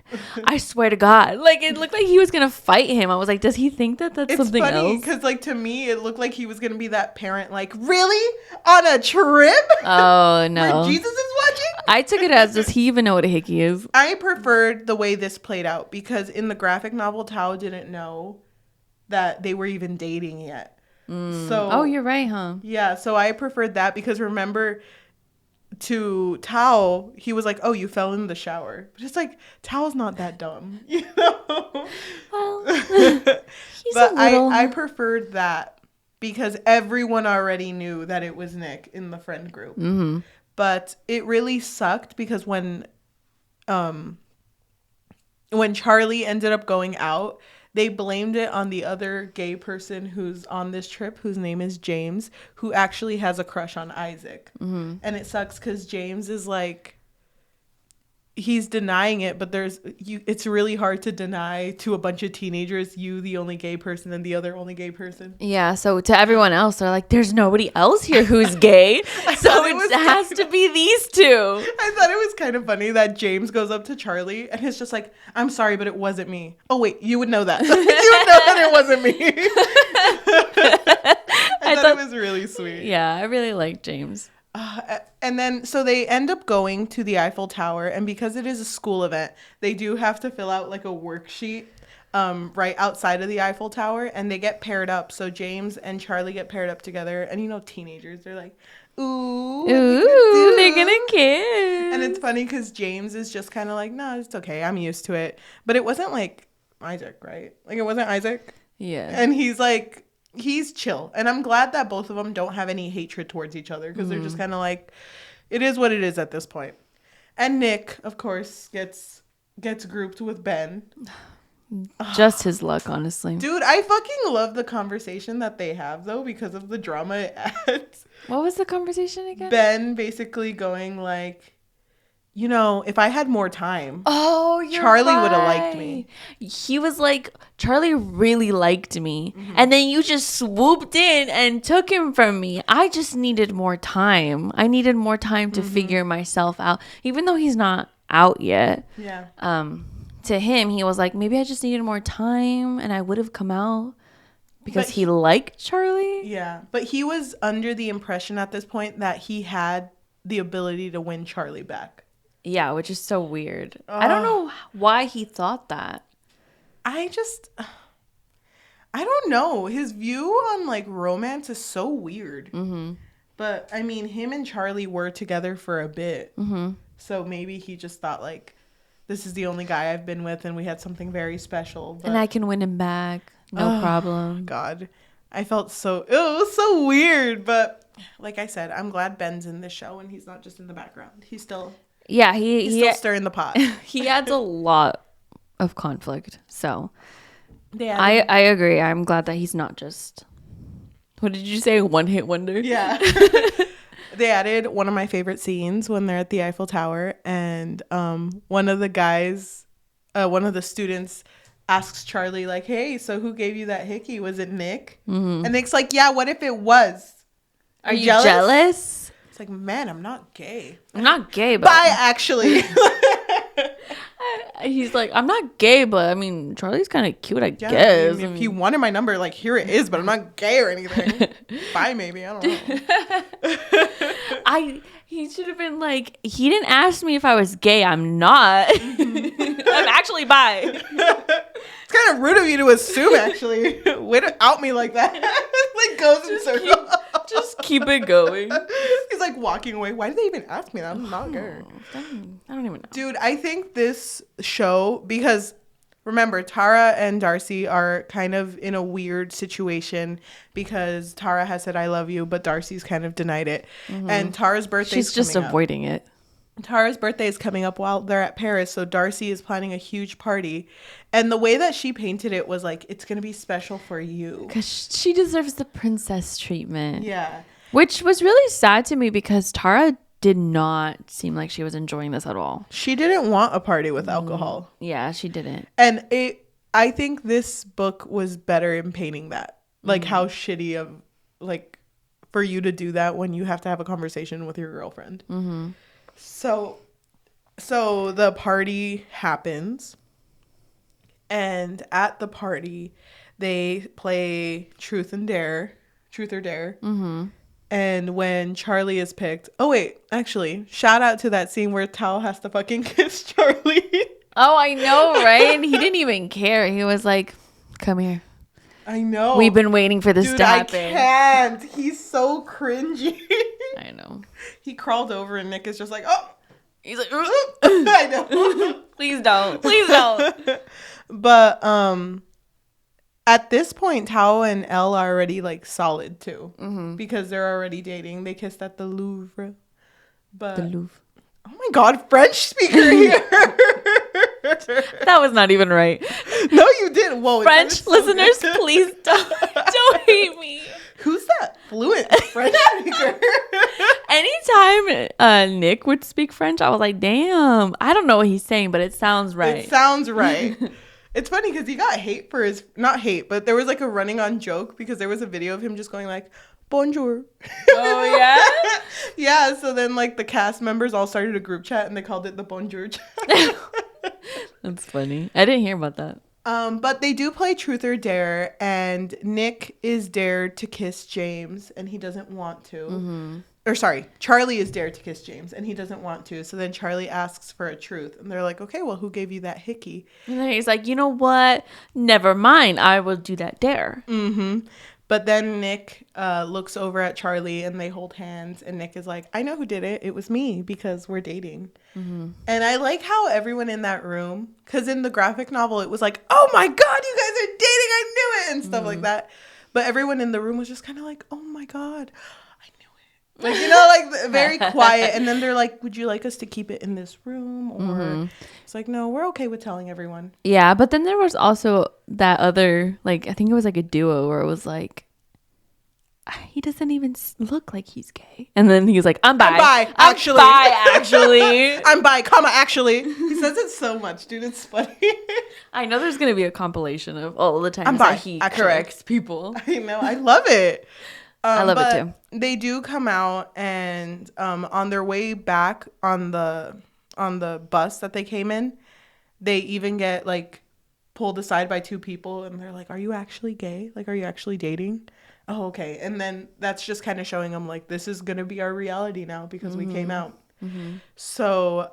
I swear to God. Like, it looked like he was going to fight him. I was like, does he think that that's something else? It's funny because, like, to me, it looked like he was going to be that parent, like, really? On a trip? Oh, no. Where Jesus is watching? I took it as, does he even know what a hickey is? I preferred the way this played out because in the graphic novel, Tao didn't know that they were even dating yet. So, you're right, huh? Yeah, so I preferred that because remember, to Tao, he was like, oh, you fell in the shower. But it's like, Tao's not that dumb, you know? Well, he's but a little... I preferred that because everyone already knew that it was Nick in the friend group. But it really sucked because when when Charlie ended up going out, they blamed it on the other gay person who's on this trip, whose name is James, who actually has a crush on Isaac. Mm-hmm. And it sucks because James is like, he's denying it, but it's really hard to deny to a bunch of teenagers, you the only gay person and the other only gay person. Yeah, so to everyone else, they're like, there's nobody else here who's gay, so it has to be these two. I thought it was kind of funny that James goes up to Charlie and it's just like, I'm sorry, but it wasn't me. Oh wait, you would know that. You would know that it wasn't me. I thought it was really sweet. Yeah, I really like James. And then, so they end up going to the Eiffel Tower, and because it is a school event, they do have to fill out like a worksheet right outside of the Eiffel Tower, and they get paired up. So James and Charlie get paired up together, and you know, teenagers, they're like, ooh, they're gonna kiss. And it's funny because James is just kind of like, no, it's okay, I'm used to it. But it wasn't like Isaac, right? Like, it wasn't Isaac. Yeah. And he's like, he's chill, and I'm glad that both of them don't have any hatred towards each other, because they're just kind of like, it is what it is at this point. And Nick, of course, gets grouped with Ben. Just his luck, honestly. Dude, I fucking love the conversation that they have, though, because of the drama it adds. What was the conversation again? Ben basically going like, you know, if I had more time, Charlie would have liked me. He was like, Charlie really liked me. Mm-hmm. And then you just swooped in and took him from me. I just needed more time. I needed more time to figure myself out, even though he's not out yet. Yeah. To him, he was like, maybe I just needed more time and I would have come out because he liked Charlie. Yeah. But he was under the impression at this point that he had the ability to win Charlie back. Yeah, which is so weird. I don't know why he thought that. I don't know. His view on like romance is so weird. Mm-hmm. But I mean, him and Charlie were together for a bit. Mm-hmm. So maybe he just thought like, this is the only guy I've been with and we had something very special. But, and I can win him back. No problem. God. I felt it was so weird. But like I said, I'm glad Ben's in this show and he's not just in the background. He's still... Yeah, he's still stirring the pot. He adds a lot of conflict. So I agree. I'm glad that he's not just, what did you say? One hit wonder? Yeah. They added one of my favorite scenes when they're at the Eiffel Tower, and one of the students asks Charlie like, hey, so who gave you that hickey? Was it Nick? Mm-hmm. And Nick's like, yeah, what if it was? Are you jealous? It's like, man, I'm not gay. I'm not gay, but... Bye, actually. He's like, I'm not gay, but I mean, Charlie's kind of cute, I guess. If he wanted my number, like, here it is, but I'm not gay or anything. Bye, maybe. I don't know. He should have been like, he didn't ask me if I was gay. I'm not. I'm actually bi. It's kind of rude of you to assume, actually. Way to out me like that. Like, goes in circles. Just keep it going. He's like walking away. Why did they even ask me that? I'm not gay. I don't even know. Dude, I think this show, because remember, Tara and Darcy are kind of in a weird situation because Tara has said, I love you, but Darcy's kind of denied it. Mm-hmm. And Tara's birthday is She's just avoiding it. Tara's birthday is coming up while they're at Paris, so Darcy is planning a huge party. And the way that she painted it was like, it's going to be special for you. Because she deserves the princess treatment. Yeah. Which was really sad to me because Tara did not seem like she was enjoying this at all. She didn't want a party with alcohol. Yeah, she didn't. And I think this book was better in painting that. Like how shitty of, like, for you to do that when you have to have a conversation with your girlfriend. Mm-hmm. So the party happens, and at the party, they play Truth or Dare. Mm-hmm. And when Charlie is picked, actually, shout out to that scene where Tao has to fucking kiss Charlie. Oh, I know, right? He didn't even care. He was like, come here. I know. We've been waiting for this to happen. I can't. He's so cringy. I know. He crawled over and Nick is just like, oh. He's like, I know. Please don't. Please don't. But at this point, Tao and Elle are already like solid too. Mm-hmm. Because they're already dating. They kissed at the Louvre. But the Louvre. Oh my God, French speaker here. That was not even right. No, you did. Whoa, French listeners, please don't hate me. Who's that fluent French speaker? Anytime Nick would speak French, I was like, damn, I don't know what he's saying, but it sounds right. It sounds right. It's funny because he got hate for his, not hate, but there was like a running on joke because there was a video of him just going like, bonjour. Oh, yeah? Yeah, so then like the cast members all started a group chat and they called it the bonjour chat. That's funny. I didn't hear about that. But they do play Truth or Dare, and Nick is dared to kiss James, and he doesn't want to. Mm-hmm. Or sorry, Charlie is dared to kiss James, and he doesn't want to. So then Charlie asks for a truth, and they're like, okay, well, who gave you that hickey? And then he's like, you know what? Never mind. I will do that dare. Mm-hmm. But then Nick looks over at Charlie, and they hold hands, and Nick is like, I know who did it. It was me, because we're dating. Mm-hmm. And I like how everyone in that room, because in the graphic novel, it was like, oh my God, you guys are dating. I knew it, and stuff like that. But everyone in the room was just kind of like, oh my God, I knew it. Like, you know, like very quiet. And then they're like, would you like us to keep it in this room? Or it's like, no, we're okay with telling everyone. Yeah, but then there was also that other, like, I think it was like a duo where it was like, he doesn't even look like he's gay. And then he's like, I'm bi. I'm bi, actually. I'm bi, actually. I'm bi, comma, actually. He says it so much, dude. It's funny. I know there's going to be a compilation of all the times I'm bi, that he actually. corrects people. I know. I love it. I love it too. They do come out, and on their way back on the bus that they came in, they even get like pulled aside by two people, and they're like, are you actually gay? Like, are you actually dating? Oh, okay. And then that's just kind of showing them like, this is going to be our reality now because we came out. Mm-hmm. So,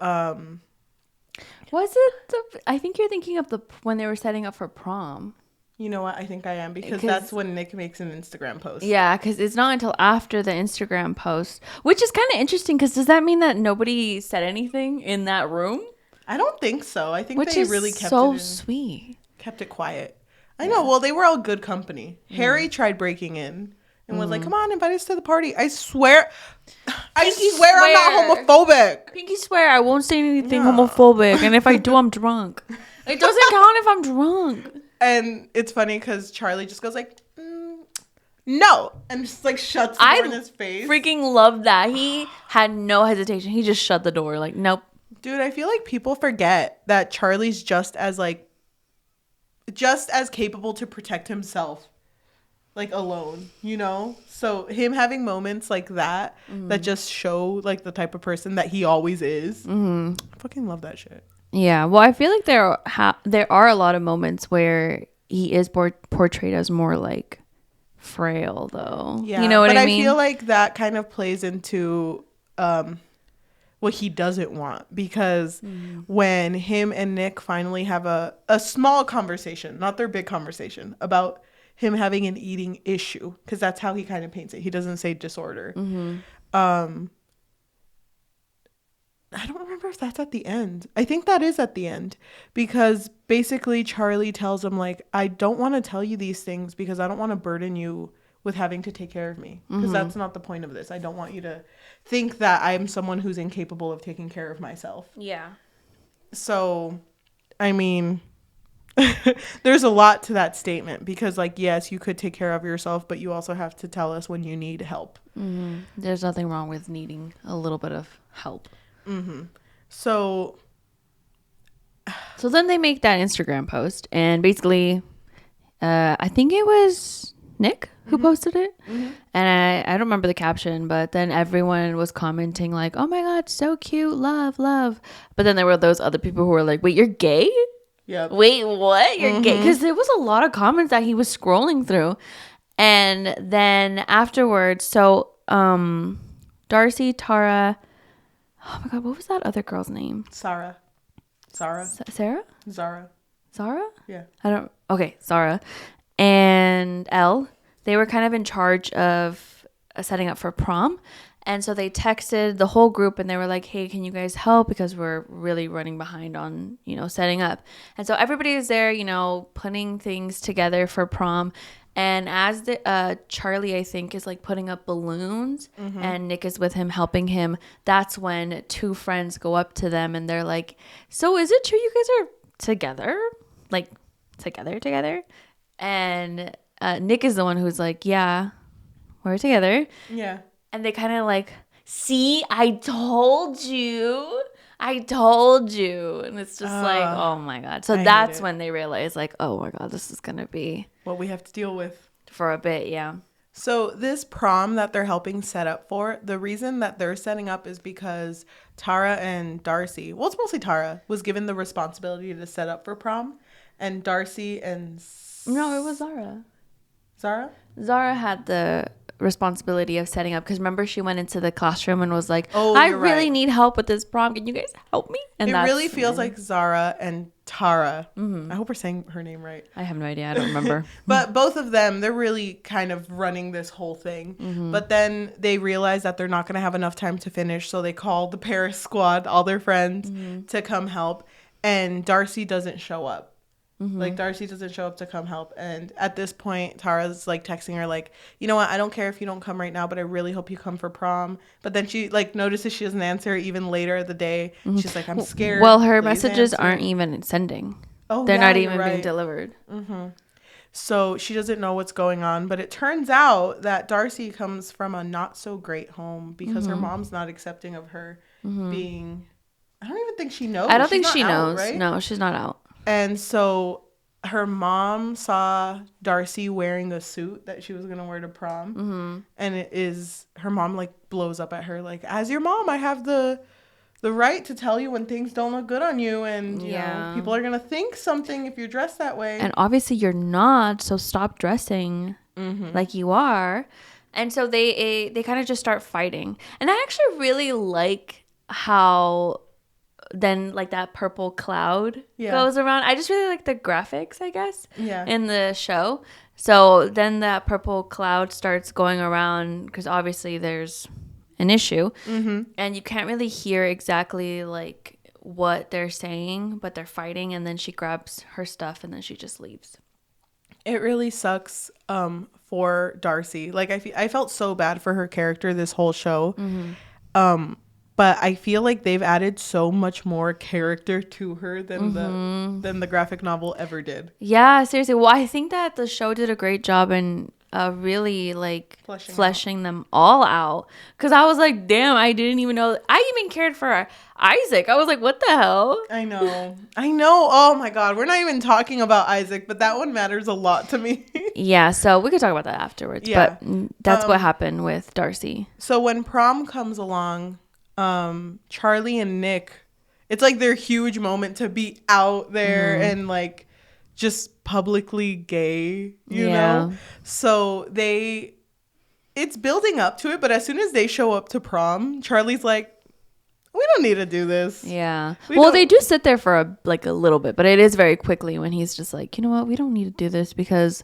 was it I think you're thinking of when they were setting up for prom. You know what? I think I am, because that's when Nick makes an Instagram post. Yeah, because it's not until after the Instagram post, which is kind of interesting, because does that mean that nobody said anything in that room? I don't think so. I think which they is really kept so it sweet. Kept it quiet. I know. Well, they were all good company. Harry tried breaking in and was like, come on, invite us to the party. I swear I'm not homophobic. Pinky swear I won't say anything homophobic. And if I do, I'm drunk. It doesn't count if I'm drunk. And it's funny because Charlie just goes like, no. And just like shuts the door in his face. Freaking love that. He had no hesitation. He just shut the door like, nope. Dude, I feel like people forget that Charlie's just as capable to protect himself, like, alone, you know? So him having moments like that that just show like the type of person that he always is. I fucking love that shit. Yeah, well, I feel like there are a lot of moments where he is portrayed as more like frail, though. Yeah, you know what I mean? But I feel like that kind of plays into what he doesn't want, because when him and Nick finally have a small conversation, not their big conversation, about him having an eating issue, because that's how he kind of paints it. He doesn't say disorder. I don't remember if that's at the end. I think that is at the end, because basically Charlie tells him like, I don't want to tell you these things because I don't want to burden you with having to take care of me, because that's not the point of this. I don't want you to think that I'm someone who's incapable of taking care of myself. Yeah. So, I mean, there's a lot to that statement, because like, yes, you could take care of yourself, but you also have to tell us when you need help. There's nothing wrong with needing a little bit of help. So then they make that Instagram post, and basically I think it was Nick who posted it, and I don't remember the caption, but then everyone was commenting like, oh my god, so cute, love. But then there were those other people who were like, wait, you're gay? Yep. Wait, what? You're gay? Because there was a lot of comments that he was scrolling through. And then afterwards, so Darcy, Tara, oh my god, what was that other girl's name? Sarah? Sarah? Zara? Yeah. Zara and Elle, they were kind of in charge of setting up for prom. And so they texted the whole group, and they were like, hey, can you guys help? Because we're really running behind on, setting up. And so everybody is there, putting things together for prom. And as the Charlie, I think, is like putting up balloons and Nick is with him helping him, that's when two friends go up to them and they're like, so is it true you guys are together? Like together? And Nick is the one who's like, yeah, we're together. Yeah. And they kind of like, see, I told you. And it's just like, oh my God. So that's when they realize like, oh my God, this is going to be what we have to deal with for a bit. Yeah. So this prom that they're helping set up for, the reason that they're setting up is because Tara and Darcy, well, it's mostly Tara, was given the responsibility to set up for prom. And Darcy and... No, it was Zara. Zara? Zara had the responsibility of setting up, because remember she went into the classroom and was like, oh, I really need help with this prom, can you guys help me? And it really feels like Zara and Tara. I hope we're saying her name right. I have no idea, I don't remember. But both of them, they're really kind of running this whole thing. But then they realize that they're not going to have enough time to finish, so they call the Paris squad, all their friends, to come help. And Darcy doesn't show up. Like, Darcy doesn't show up to come help. And at this point, Tara's, like, texting her, like, you know what? I don't care if you don't come right now, but I really hope you come for prom. But then she, like, notices she doesn't answer even later the day. She's like, I'm scared. Well, her messages aren't even sending. Oh, they're not even being delivered. So she doesn't know what's going on. But it turns out that Darcy comes from a not-so-great home because her mom's not accepting of her being... I don't even think she knows. I don't think she out, knows. Right? No, she's not out. And so her mom saw Darcy wearing a suit that she was going to wear to prom. And her mom like blows up at her like, as your mom, I have the right to tell you when things don't look good on you. And, you know, people are going to think something if you're dressed that way. And obviously you're not. So stop dressing like you are. And so they kind of just start fighting. And I actually really like how... then like that purple cloud goes around. I just really like the graphics, I guess, in the show. So then that purple cloud starts going around because obviously there's an issue and you can't really hear exactly like what they're saying, but they're fighting, and then she grabs her stuff and then she just leaves. It really sucks for Darcy. Like I felt so bad for her character this whole show. But I feel like they've added so much more character to her than the graphic novel ever did. Yeah, seriously. Well, I think that the show did a great job in really like fleshing them all out. Because I was like, damn, I didn't even know. I even cared for Isaac. I was like, what the hell? I know. Oh my God. We're not even talking about Isaac, but that one matters a lot to me. Yeah, so we could talk about that afterwards. Yeah. But that's what happened with Darcy. So when prom comes along... Charlie and Nick, it's like their huge moment to be out there and like just publicly gay, you know? So it's building up to it, but as soon as they show up to prom, Charlie's like, we don't need to do this. Yeah. Well, they do sit there for a little bit, but it is very quickly when he's just like, you know what? We don't need to do this because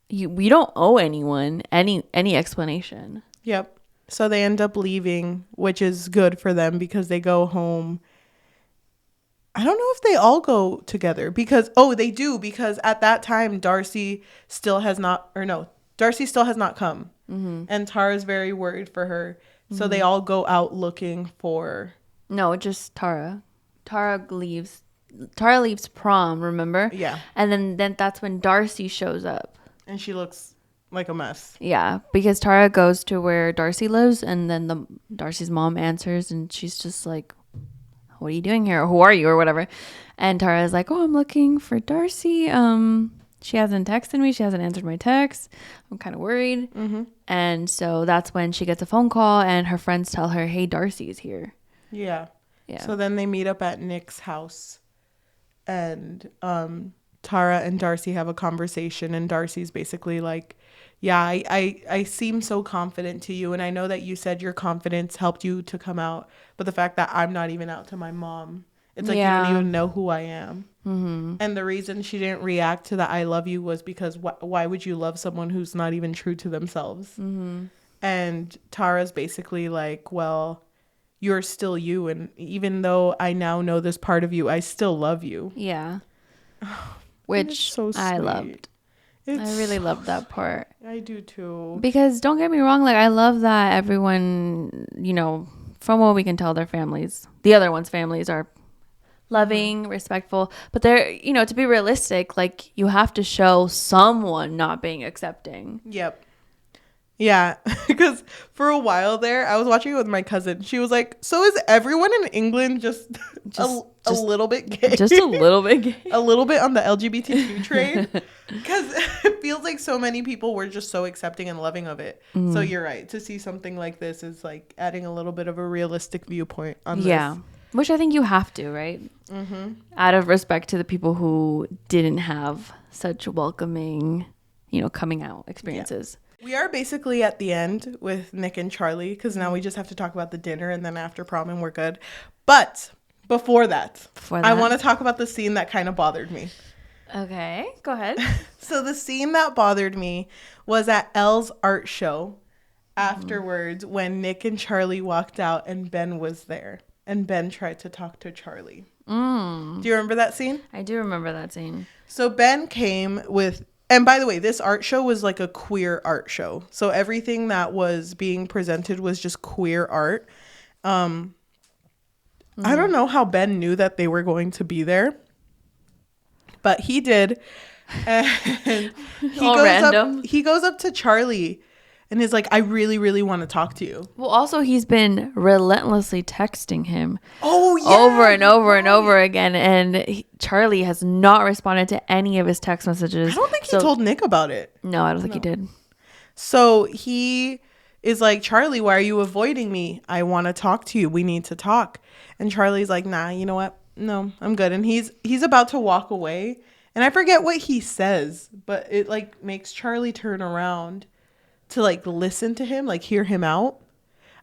we don't owe anyone any explanation. Yep. So they end up leaving, which is good for them because they go home. I don't know if they all go together because, they do, because at that time, Darcy still has not come. And Tara's very worried for her. So they all go out looking for... No, just Tara. Tara leaves prom, remember? Yeah. And then that's when Darcy shows up. And she looks... like a mess. Yeah, because Tara goes to where Darcy lives, and then Darcy's mom answers, and she's just like, what are you doing here? Or who are you? Or whatever. And Tara's like, oh, I'm looking for Darcy. She hasn't texted me. She hasn't answered my text. I'm kind of worried. And so that's when she gets a phone call, and her friends tell her, hey, Darcy's here. Yeah. So then they meet up at Nick's house, and Tara and Darcy have a conversation, and Darcy's basically like, yeah, I seem so confident to you, and I know that you said your confidence helped you to come out, but the fact that I'm not even out to my mom, it's like you don't even know who I am. And the reason she didn't react to the I love you was because why would you love someone who's not even true to themselves? And Tara's basically like, well, you're still you, and even though I now know this part of you, I still love you. Yeah. Which so I loved. I really love that part. I do too. Because don't get me wrong, like I love that everyone, you know, from what we can tell, their families, the other one's families are loving, respectful, but they're, you know, to be realistic, like you have to show someone not being accepting. Yep. Yeah, because for a while there, I was watching it with my cousin. She was like, so is everyone in England just a little bit gay? Just a little bit gay? A little bit on the LGBTQ train? Because it feels like so many people were just so accepting and loving of it. Mm. So you're right. To see something like this is like adding a little bit of a realistic viewpoint on this. Yeah, which I think you have to, right? Mm-hmm. Out of respect to the people who didn't have such welcoming, you know, coming out experiences. Yeah. We are basically at the end with Nick and Charlie because now we just have to talk about the dinner and then after prom and we're good. But before that, I want to talk about the scene that kind of bothered me. Okay, go ahead. So the scene that bothered me was at Elle's art show afterwards when Nick and Charlie walked out and Ben was there and Ben tried to talk to Charlie. Do you remember that scene? I do remember that scene. So Ben came with... And by the way, this art show was like a queer art show. So everything that was being presented was just queer art. I don't know how Ben knew that they were going to be there, but he did. And he goes up to Charlie and is like, I really, really want to talk to you. Well, also, he's been relentlessly texting him over and over and over again. And Charlie has not responded to any of his text messages. I don't think he told Nick about it. No, I don't think he did. So he is like, Charlie, why are you avoiding me? I want to talk to you. We need to talk. And Charlie's like, nah, you know what? No, I'm good. And he's about to walk away. And I forget what he says, but it like makes Charlie turn around to like listen to him, like hear him out.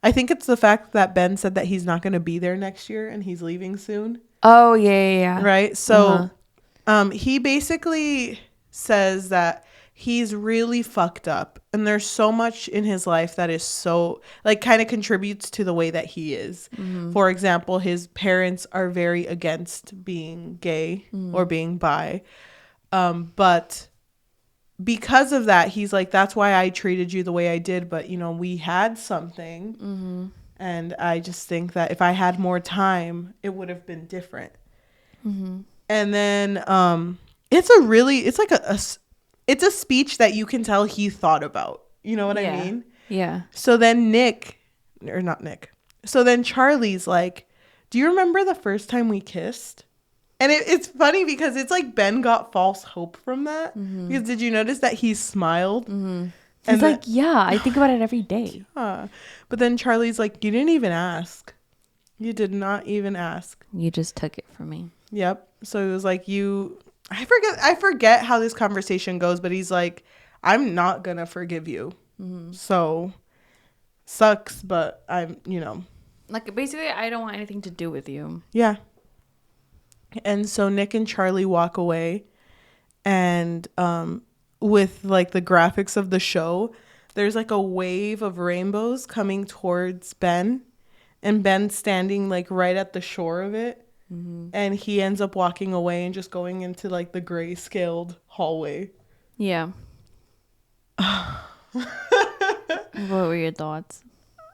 I think it's the fact that Ben said that he's not going to be there next year and he's leaving soon. Oh, yeah. Right? So he basically says that he's really fucked up and there's so much in his life that is so like kind of contributes to the way that he is. For example, his parents are very against being gay or being bi. But because of that, he's like, that's why I treated you the way I did. But, you know, we had something. And I just think that if I had more time, it would have been different. And then it's a speech that you can tell he thought about. You know what I mean? Yeah. So then So then Charlie's like, do you remember the first time we kissed? And it's funny because it's like Ben got false hope from that. Because did you notice that he smiled? He's like, yeah, I think about it every day. But then Charlie's like, you didn't even ask. You did not even ask. You just took it from me. Yep. So it was like I forget how this conversation goes, but he's like, I'm not going to forgive you. So sucks, but I'm, you know. Like basically, I don't want anything to do with you. Yeah. And so Nick and Charlie walk away and with like the graphics of the show, there's like a wave of rainbows coming towards Ben and Ben standing like right at the shore of it. And he ends up walking away and just going into like the gray scaled hallway. Yeah. What were your thoughts?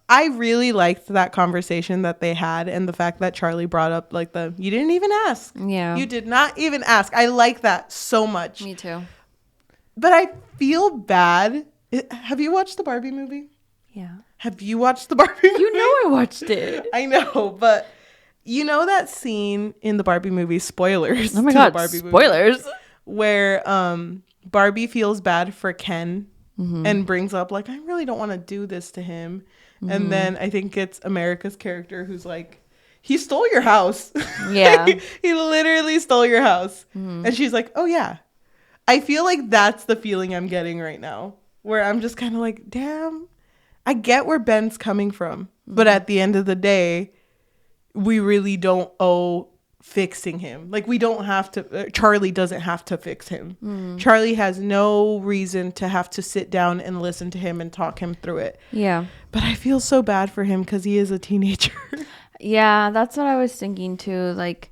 I really liked that conversation that they had and the fact that Charlie brought up like you didn't even ask. Yeah. You did not even ask. I like that so much. Me too. But I feel bad. Have you watched the Barbie movie? Yeah. Have you watched the Barbie movie? You know I watched it. I know, but you know that scene in the Barbie movie, spoilers. Oh my God, Barbie spoilers. Movie, where Barbie feels bad for Ken and brings up like, I really don't want to do this to him. And then I think it's America's character who's like, he stole your house. Yeah. He literally stole your house. And she's like, oh yeah. I feel like that's the feeling I'm getting right now, where I'm just kind of like, damn, I get where Ben's coming from. But at the end of the day, we really don't owe fixing him. Like, we don't have to, Charlie doesn't have to fix him. Charlie has no reason to have to sit down and listen to him and talk him through it. Yeah. But I feel so bad for him because he is a teenager. Yeah, that's what I was thinking too. Like,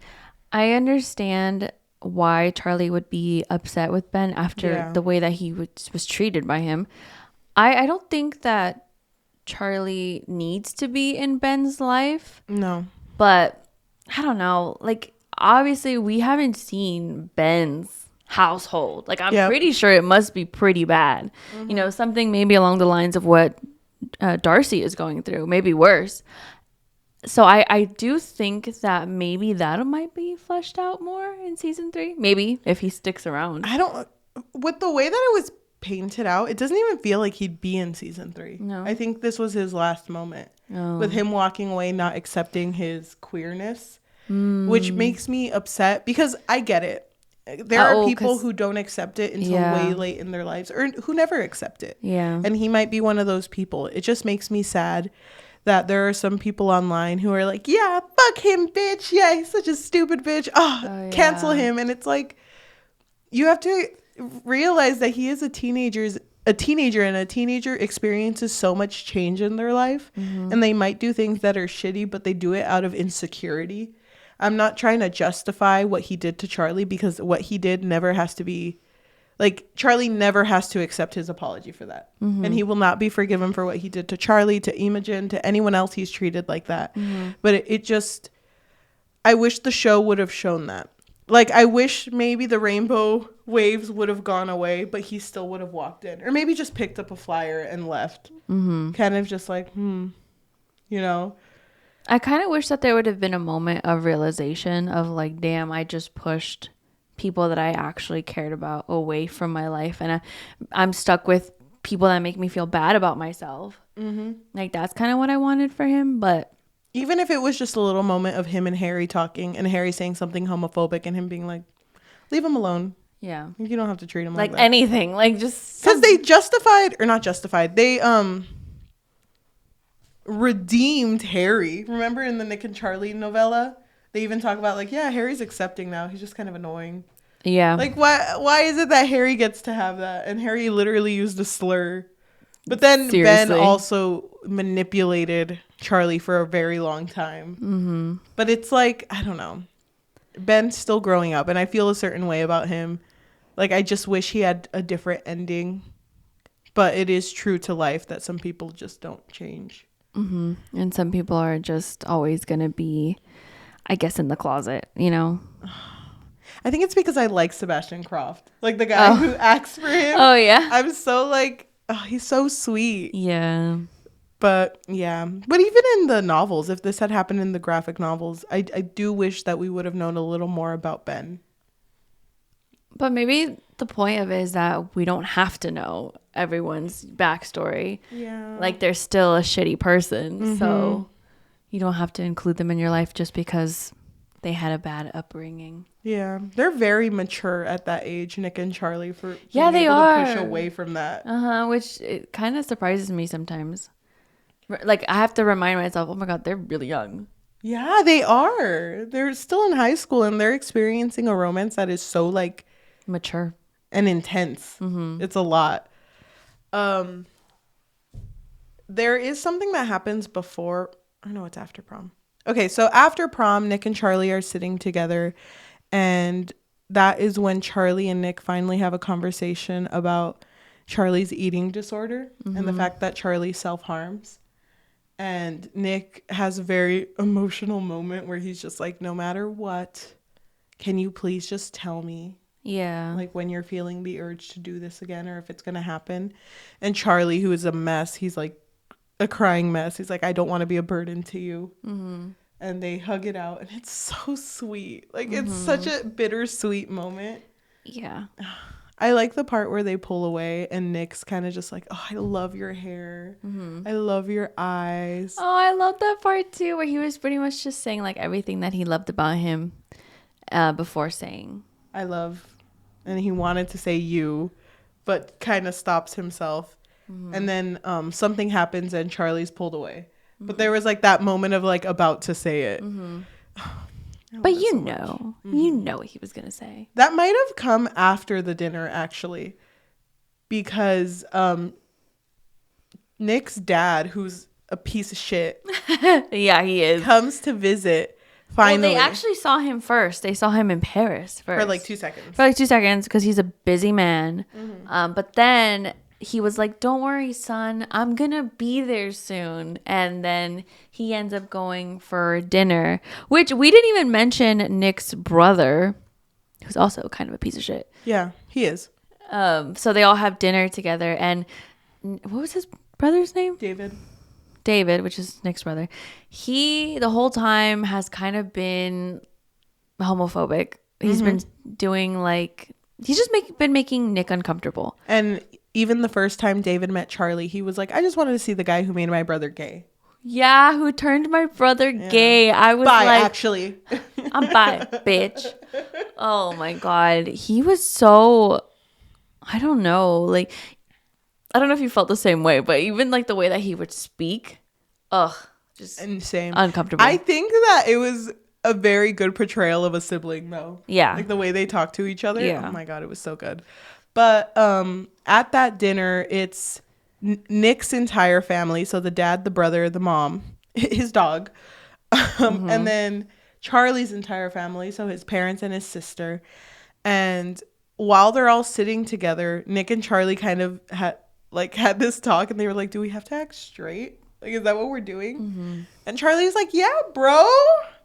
I understand why Charlie would be upset with Ben after the way that he was treated by him. I don't think that Charlie needs to be in Ben's life. No. But I don't know. Like, obviously, we haven't seen Ben's household. Like, I'm pretty sure it must be pretty bad. You know, something maybe along the lines of what Darcy is going through, maybe worse. So I do think that maybe that might be fleshed out more in season 3. Maybe if he sticks around. With the way that it was painted out, it doesn't even feel like he'd be in season 3. No. I think this was his last moment with him walking away, not accepting his queerness, which makes me upset because I get it. There are people who don't accept it until way late in their lives or who never accept it. Yeah. And he might be one of those people. It just makes me sad that there are some people online who are like, yeah, fuck him, bitch. Yeah, he's such a stupid bitch. Cancel him. And it's like, you have to realize that he is a teenager, and a teenager experiences so much change in their life. And they might do things that are shitty, but they do it out of insecurity. I'm not trying to justify what he did to Charlie, because what he did never has to be, like, Charlie never has to accept his apology for that. And he will not be forgiven for what he did to Charlie, to Imogen, to anyone else he's treated like that. But it just, I wish the show would have shown that. Like, I wish maybe the rainbow waves would have gone away, but he still would have walked in. Or maybe just picked up a flyer and left. Kind of just like, you know. I kind of wish that there would have been a moment of realization of like, damn, I just pushed people that I actually cared about away from my life. And I'm stuck with people that make me feel bad about myself. Like, that's kind of what I wanted for him. But even if it was just a little moment of him and Harry talking and Harry saying something homophobic and him being like, leave him alone. Yeah. You don't have to treat him like that. Anything. Like, just. Because they redeemed Harry. Remember in the Nick and Charlie novella? They even talk about, like, yeah, Harry's accepting now. He's just kind of annoying. Yeah. Like, why is it that Harry gets to have that? And Harry literally used a slur. But then Ben also manipulated Charlie for a very long time. But it's like, I don't know. Ben's still growing up, and I feel a certain way about him. Like, I just wish he had a different ending. But it is true to life that some people just don't change. And some people are just always going to be, I guess, in the closet, you know? I think it's because I like Sebastian Croft. Like, the guy who acts for him. Oh, yeah? I'm so like, he's so sweet. Yeah. But, yeah. But even in the novels, if this had happened in the graphic novels, I do wish that we would have known a little more about Ben. But maybe the point of it is that we don't have to know everyone's backstory. Yeah. Like, they're still a shitty person. So you don't have to include them in your life just because they had a bad upbringing. Yeah. They're very mature at that age, Nick and Charlie, for they are. to push away from that. Which it kind of surprises me sometimes. Like, I have to remind myself, oh my God, they're really young. Yeah, they are. They're still in high school, and they're experiencing a romance that is so, like, mature and intense. It's a lot. There is something that happens before. I know it's after prom. Okay, so after prom, Nick and Charlie are sitting together, and that is when Charlie and Nick finally have a conversation about Charlie's eating disorder and the fact that Charlie self-harms. And Nick has a very emotional moment where he's just like, no matter what, can you please just tell me? Yeah. Like, when you're feeling the urge to do this again, or if it's going to happen. And Charlie, who is a mess, he's like a crying mess. He's like, I don't want to be a burden to you. And they hug it out. And it's so sweet. Like, it's such a bittersweet moment. Yeah. I like the part where they pull away and Nick's kind of just like, oh, I love your hair. I love your eyes. Oh, I love that part too, where he was pretty much just saying like everything that he loved about him before saying I love. And he wanted to say you, but kind of stops himself. And then something happens and Charlie's pulled away. But there was like that moment of like about to say it. But you know what he was going to say. That might have come after the dinner, actually. Because Nick's dad, who's a piece of shit. Yeah, he is. Comes to visit Finally. Well, they actually saw him first. They saw him in Paris first. For like 2 seconds. For like 2 seconds because he's a busy man. But then he was like, don't worry, son. I'm going to be there soon. And then he ends up going for dinner, which we didn't even mention Nick's brother, who's also kind of a piece of shit. Yeah, he is. So they all have dinner together. And what was his brother's name? David, which is Nick's brother. He the whole time has kind of been homophobic. He's been doing like he's just been making Nick uncomfortable. And even the first time David met Charlie, he was like, I just wanted to see the guy who made my brother gay. Yeah, who turned my brother gay. I was bi, like, actually. I'm bi, bitch. Oh my God. He was so, I don't know. Like, I don't know if you felt the same way, but even like the way that he would speak, just insane, uncomfortable. I think that it was a very good portrayal of a sibling, though. Yeah, like the way they talk to each other. Yeah. Oh my God, it was so good. But at that dinner, it's Nick's entire family. So the dad, the brother, the mom, his dog, and then Charlie's entire family. So his parents and his sister. And while they're all sitting together, Nick and Charlie kind of had this talk, and they were like, do we have to act straight? Like, is that what we're doing? And Charlie's like, yeah, bro,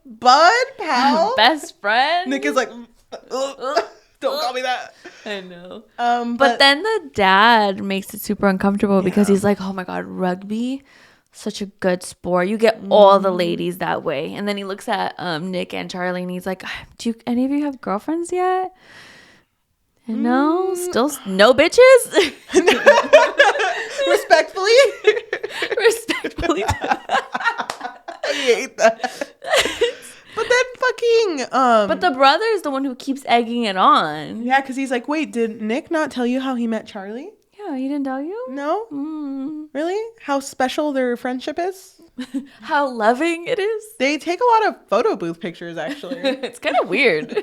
bud, pal, best friend. Nick is like, don't call me that. I know. But then the dad makes it super uncomfortable because he's like, oh my God, rugby, such a good sport. You get all the ladies that way. And then he looks at Nick and Charlie, and he's like, do any of you have girlfriends yet? And no, still no bitches. Respectfully. I hate that. But then fucking but the brother is the one who keeps egging it on. Yeah, because he's like, wait, did Nick not tell you how he met Charlie? Yeah, he didn't tell you? No? Really? How special their friendship is? How loving it is? They take a lot of photo booth pictures, actually. It's kind of weird.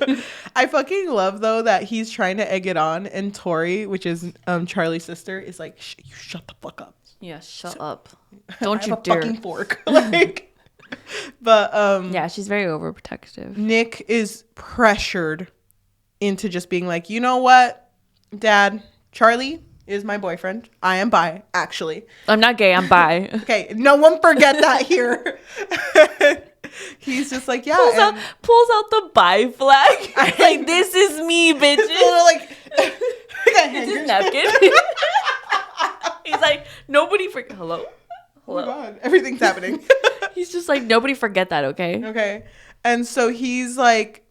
I fucking love, though, that he's trying to egg it on, and Tori, which is Charlie's sister, is like, you shut the fuck up. Yeah, shut up. Don't you I have dare. a fucking fork. Like, but yeah, she's very overprotective. Nick is pressured into just being like, you know what, Dad, Charlie is my boyfriend. I am bi, actually. I'm not gay, I'm bi. Okay, no one forget that here. He's just like, yeah. Pulls out the bi flag. Like, this is me, bitches. Like it's his napkin. He's like, nobody forget. Hello? Oh my God, everything's happening. He's just like, nobody forget that, okay? Okay. And so he's like,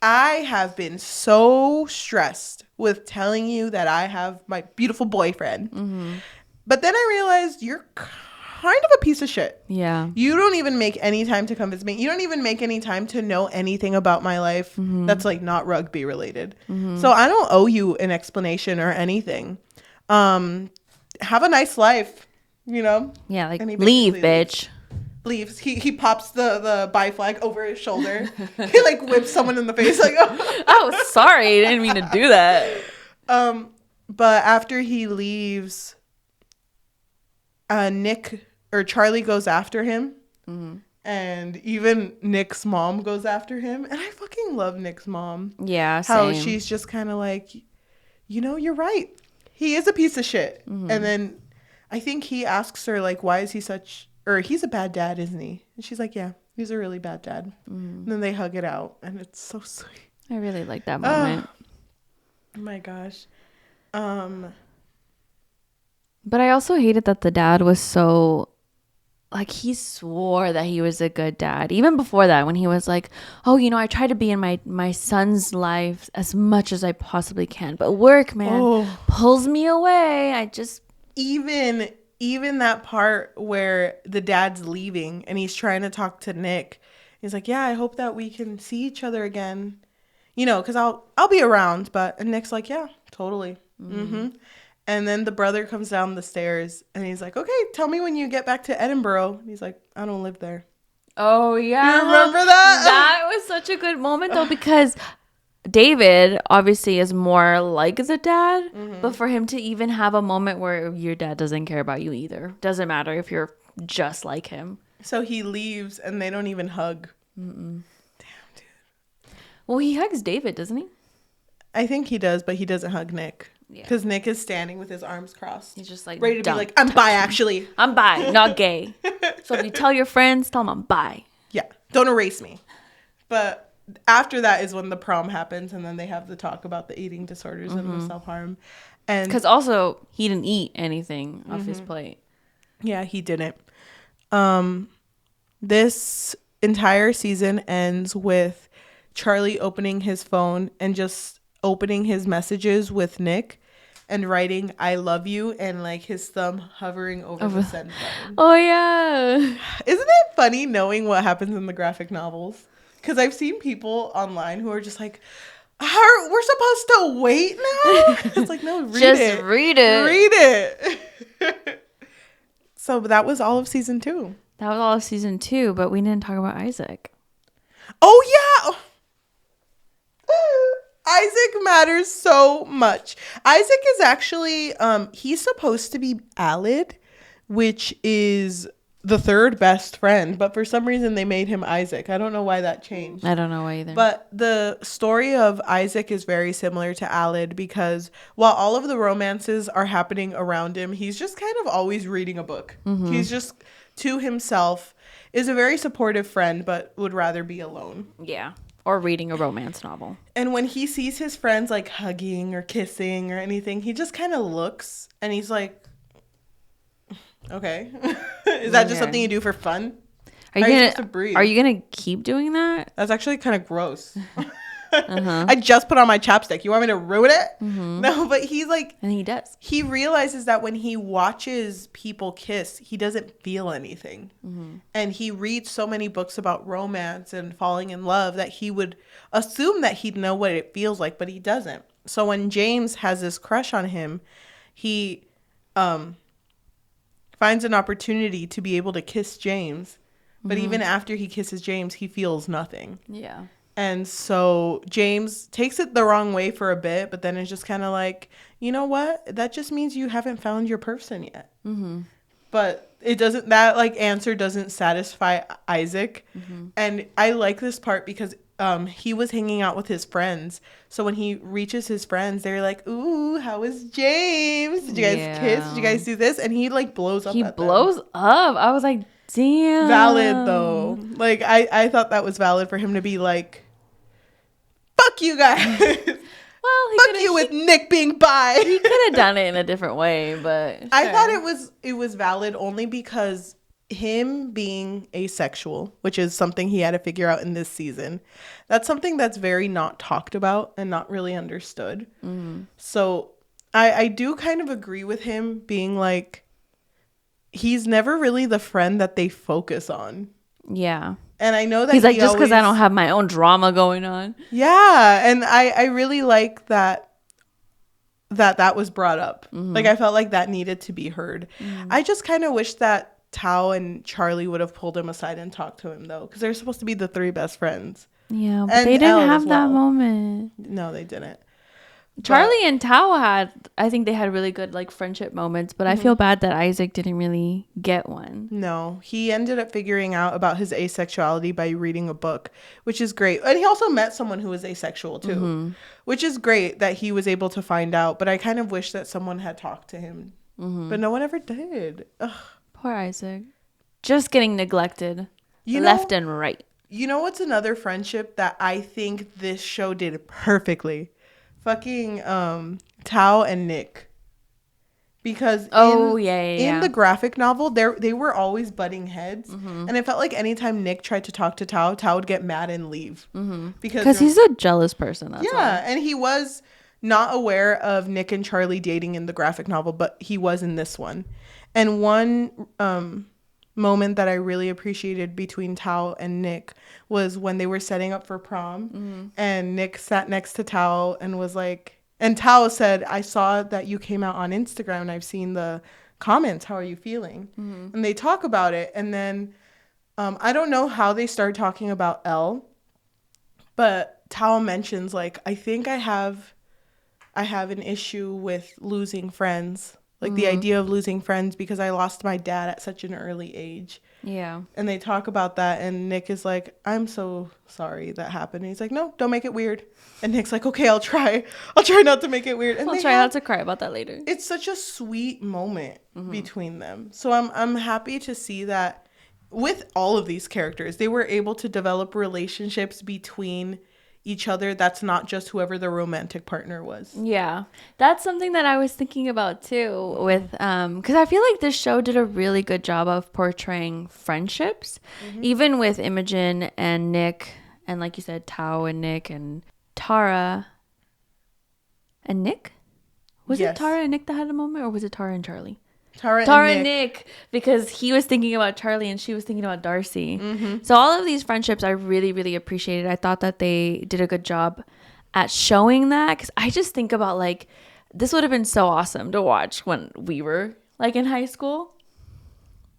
I have been so stressed with telling you that I have my beautiful boyfriend. But then I realized you're kind of a piece of shit. Yeah. You don't even make any time to come visit me. You don't even make any time to know anything about my life that's like not rugby related. So I don't owe you an explanation or anything. Have a nice life, you know? Yeah, like, leave, bitch. Leaves. He pops the bi flag over his shoulder. He like whips someone in the face like, oh, sorry, I didn't mean to do that. But after he leaves, Nick or Charlie goes after him. And even Nick's mom goes after him. And I fucking love Nick's mom. Yeah, how same. she's just kind of like, you know, you're right. He is a piece of shit. And then I think he asks her like, why is he such, or he's a bad dad, isn't he? And she's like, yeah, he's a really bad dad. And then they hug it out, and it's so sweet. I really like that moment. Oh my gosh. But I also hated that the dad was so, like, he swore that he was a good dad. Even before that, when he was like, oh, you know, I try to be in my son's life as much as I possibly can. But work, man, pulls me away. I just... Even that part where the dad's leaving and he's trying to talk to Nick. He's like, yeah, I hope that we can see each other again. You know, because I'll be around. And Nick's like, yeah, totally. And then the brother comes down the stairs and he's like, okay, tell me when you get back to Edinburgh. And he's like, I don't live there. Oh, yeah. You remember that? That was such a good moment, though, because David obviously is more like the dad, but for him to even have a moment where your dad doesn't care about you either. Doesn't matter if you're just like him. So he leaves and they don't even hug. Well, he hugs David, doesn't he? I think he does, but he doesn't hug Nick. Yeah. Because Nick is standing with his arms crossed. He's just like, ready to be like, I'm bi, actually. I'm bi, not gay. So if you tell your friends, tell them I'm bi. Yeah. Don't erase me. But after that is when the prom happens, and then they have the talk about the eating disorders and the self-harm. And because also he didn't eat anything off his plate. Yeah, he didn't. This entire season ends with Charlie opening his phone and just opening his messages with Nick and writing I love you and like his thumb hovering over the send button. Oh yeah. Isn't it funny knowing what happens in the graphic novels? Because I've seen people online who are just like, we're supposed to wait now? It's like, no, read just it. read it. Read it. So that was all of season 2. That was all of season 2, but we didn't talk about Isaac. Oh, yeah. Isaac matters so much. Isaac is actually, he's supposed to be Alid, which is the third best friend, but for some reason they made him Isaac. I don't know why that changed. I don't know why either. But the story of Isaac is very similar to Alid because while all of the romances are happening around him, he's just kind of always reading a book. Mm-hmm. He's just to himself, is a very supportive friend, but would rather be alone. Yeah. Or reading a romance novel. And when he sees his friends like hugging or kissing or anything, he just kind of looks and he's like, okay. Is that just something you do for fun? Are you gonna keep doing that? That's actually kind of gross. I just put on my chapstick. You want me to ruin it? Mm-hmm. No, but he's like, and he does. He realizes that when he watches people kiss, he doesn't feel anything. Mm-hmm. And he reads so many books about romance and falling in love that he would assume that he'd know what it feels like, but he doesn't. So when James has this crush on him, he finds an opportunity to be able to kiss James. But even after he kisses James, he feels nothing. Yeah. And so James takes it the wrong way for a bit, but then it's just kind of like, you know what? That just means you haven't found your person yet. Mm-hmm. But it doesn't, that like answer doesn't satisfy Isaac. Mm-hmm. And I like this part because he was hanging out with his friends. So when he reaches his friends, they're like, ooh, how is James? Did you guys kiss? Did you guys do this? And he like blows up. He blows up. I was like, damn. Valid though. Like I thought that was valid for him to be like, fuck you guys. Well, fuck you with Nick being bi. He could have done it in a different way, but sure. I thought it was valid only because him being asexual, which is something he had to figure out in this season, that's something that's very not talked about and not really understood. Mm-hmm. So I do kind of agree with him being like, he's never really the friend that they focus on. Yeah. And I know that he's like, just because I don't have my own drama going on. Yeah. And I really like that was brought up. Mm-hmm. Like, I felt like that needed to be heard. Mm-hmm. I just kind of wish that Tao and Charlie would have pulled him aside and talked to him, though, because they're supposed to be the 3 best friends. Yeah, but they didn't have that moment. No, they didn't. Charlie and Tao I think they had really good like friendship moments, but I feel bad that Isaac didn't really get one. No, he ended up figuring out about his asexuality by reading a book, which is great. And he also met someone who was asexual too, which is great that he was able to find out. But I kind of wish that someone had talked to him, but no one ever did. Ugh. Poor Isaac. Just getting neglected left and right. You know what's another friendship that I think this show did perfectly? Fucking Tao and Nick. Because in the graphic novel, they were always butting heads. Mm-hmm. And it felt like anytime Nick tried to talk to Tao, Tao would get mad and leave. Mm-hmm. Because he's a jealous person. That's why. And he was not aware of Nick and Charlie dating in the graphic novel, but he was in this one. And one moment that I really appreciated between Tao and Nick was when they were setting up for prom, and Nick sat next to Tao and was like, and Tao said, I saw that you came out on Instagram and I've seen the comments. How are you feeling? Mm-hmm. And they talk about it. And then I don't know how they start talking about Elle, but Tao mentions like, I think I have an issue with losing friends. Like the idea of losing friends because I lost my dad at such an early age. Yeah. And they talk about that, and Nick is like, I'm so sorry that happened. And he's like, no, don't make it weird. And Nick's like, okay, I'll try not to make it weird. And I'll try not to cry about that later. It's such a sweet moment between them. So I'm happy to see that with all of these characters, they were able to develop relationships between each other that's not just whoever the romantic partner was. Yeah, that's something that I was thinking about too, with because I feel like this show did a really good job of portraying friendships, even with Imogen and Nick, and like you said, Tao and Nick and Tara and Nick. Was it Tara and Nick that had a moment, or was it Tara and Charlie? Tara and Nick, because he was thinking about Charlie and she was thinking about Darcy. So all of these friendships I really, really appreciated. I thought that they did a good job at showing that, because I just think about, like, this would have been so awesome to watch when we were, like, in high school.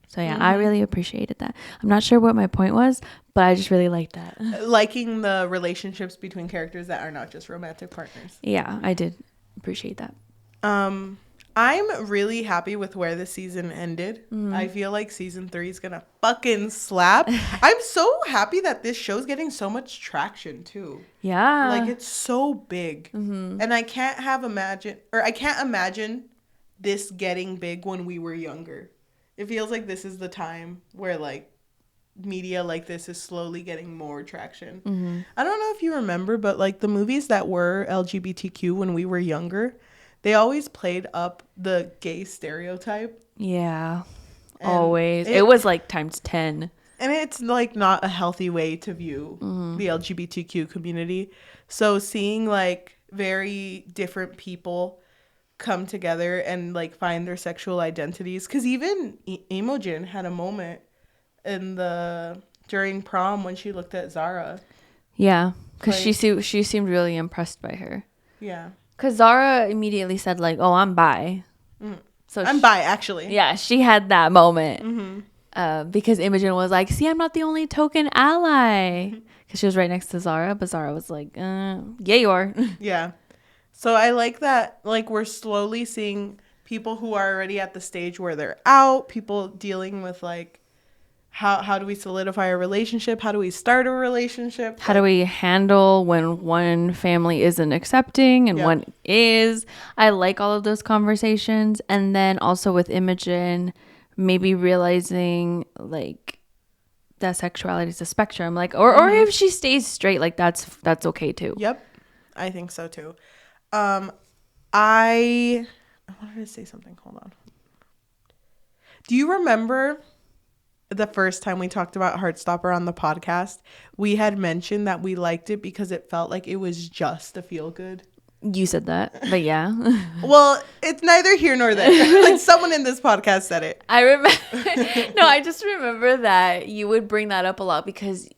So yeah, I really appreciated that. I'm not sure what my point was, but I just really liked that. Liking the relationships between characters that are not just romantic partners. Yeah, I did appreciate that. I'm really happy with where the season ended. I feel like season 3 is gonna fucking slap. I'm so happy that this show's getting so much traction too. Yeah, like it's so big, and I can't imagine this getting big when we were younger. It feels like this is the time where like media like this is slowly getting more traction. I don't know if you remember, but like the movies that were LGBTQ when we were younger, they always played up the gay stereotype. Yeah, and always. It was like times 10. And it's like not a healthy way to view the LGBTQ community. So seeing like very different people come together and like find their sexual identities. Because even Imogen had a moment during prom when she looked at Zara. Yeah. Because like, she seemed really impressed by her. Yeah. Because Zara immediately said, like, oh, I'm bi. So I'm bi, actually. Yeah, she had that moment. Because Imogen was like, see, I'm not the only token ally. Because she was right next to Zara. But Zara was like, yeah, you are. Yeah. So I like that, like, we're slowly seeing people who are already at the stage where they're out. People dealing with, like, how do we solidify a relationship? How do we start a relationship? How do we handle when one family isn't accepting and one is? I like all of those conversations. And then also with Imogen, maybe realizing like that sexuality is a spectrum, like, or if she stays straight, like that's okay too. Yep, I think so too. I wanted to say something. Hold on. Do you remember the first time we talked about Heartstopper on the podcast? We had mentioned that we liked it because it felt like it was just a feel good. You said that, but yeah. Well, it's neither here nor there. Like someone in this podcast said it. I remember. No, I just remember that you would bring that up a lot because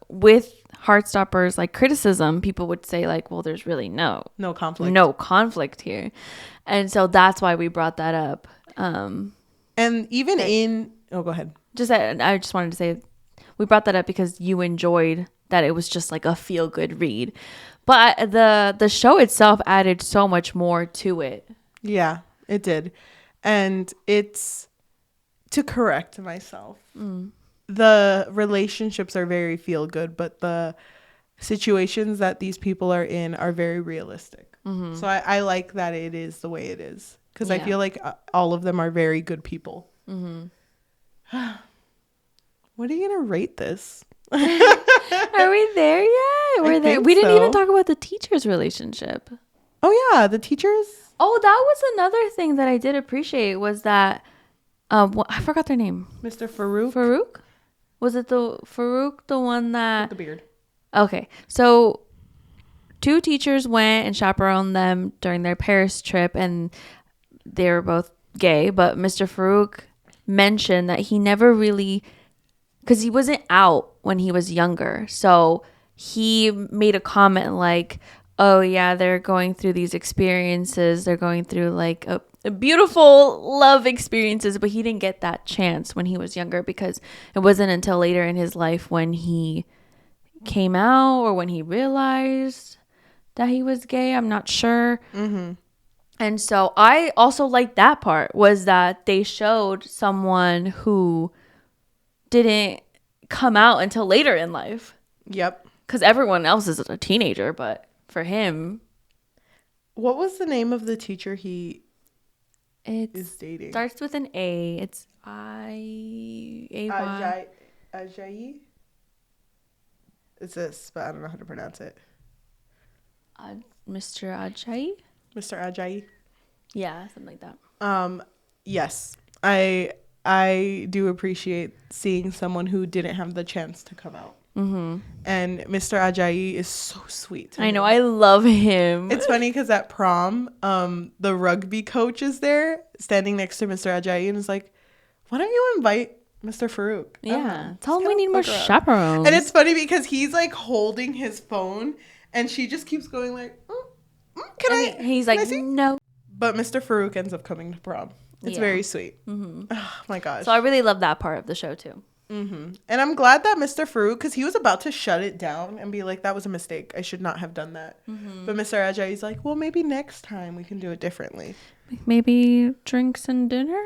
with Heartstopper's like criticism, people would say like, well, there's really no conflict here. And so that's why we brought that up. And even go ahead. I just wanted to say we brought that up because you enjoyed that it was just like a feel good read, but the show itself added so much more to it. Yeah, it did. And it's to correct myself. The relationships are very feel good, but the situations that these people are in are very realistic. So I like that it is the way it is because I feel like all of them are very good people. What are you gonna rate this? Are we there yet? We're there. We didn't even talk about the teachers' relationship. Oh yeah, the teachers. Oh, that was another thing that I did appreciate was that I forgot their name. Mr. Farouk. Farouk? Was it the one that with the beard? Okay, so 2 teachers went and chaperoned them during their Paris trip, and they were both gay. But Mr. Farouk mentioned that he never really, because he wasn't out when he was younger, so he made a comment like, oh yeah, they're going through these experiences, they're going through like a beautiful love experiences, but he didn't get that chance when he was younger because it wasn't until later in his life when he came out or when he realized that he was gay. I'm not sure. And so I also liked that part, was that they showed someone who didn't come out until later in life. Yep. Because everyone else is a teenager, but for him. What was the name of the teacher he is dating? Starts with an A. It's Ajayi. It's this, but I don't know how to pronounce it. Mr. Ajayi? Mr. Ajayi? Yeah, something like that. Yes. I do appreciate seeing someone who didn't have the chance to come out. Mm-hmm. And Mr. Ajayi is so sweet. I know. I love him. It's funny because at prom, the rugby coach is there standing next to Mr. Ajayi and is like, why don't you invite Mr. Farouk? Yeah. Tell him we need more chaperones. And it's funny because he's like holding his phone and she just keeps going like, He's like, no. But Mr. Farouk ends up coming to prom. It's very sweet. Mm-hmm. Oh my gosh. So I really love that part of the show too. Mm-hmm. And I'm glad that Mr. Farouk, because he was about to shut it down and be like, that was a mistake. I should not have done that. Mm-hmm. But Mr. Ajayi's like, well, maybe next time we can do it differently. Maybe drinks and dinner?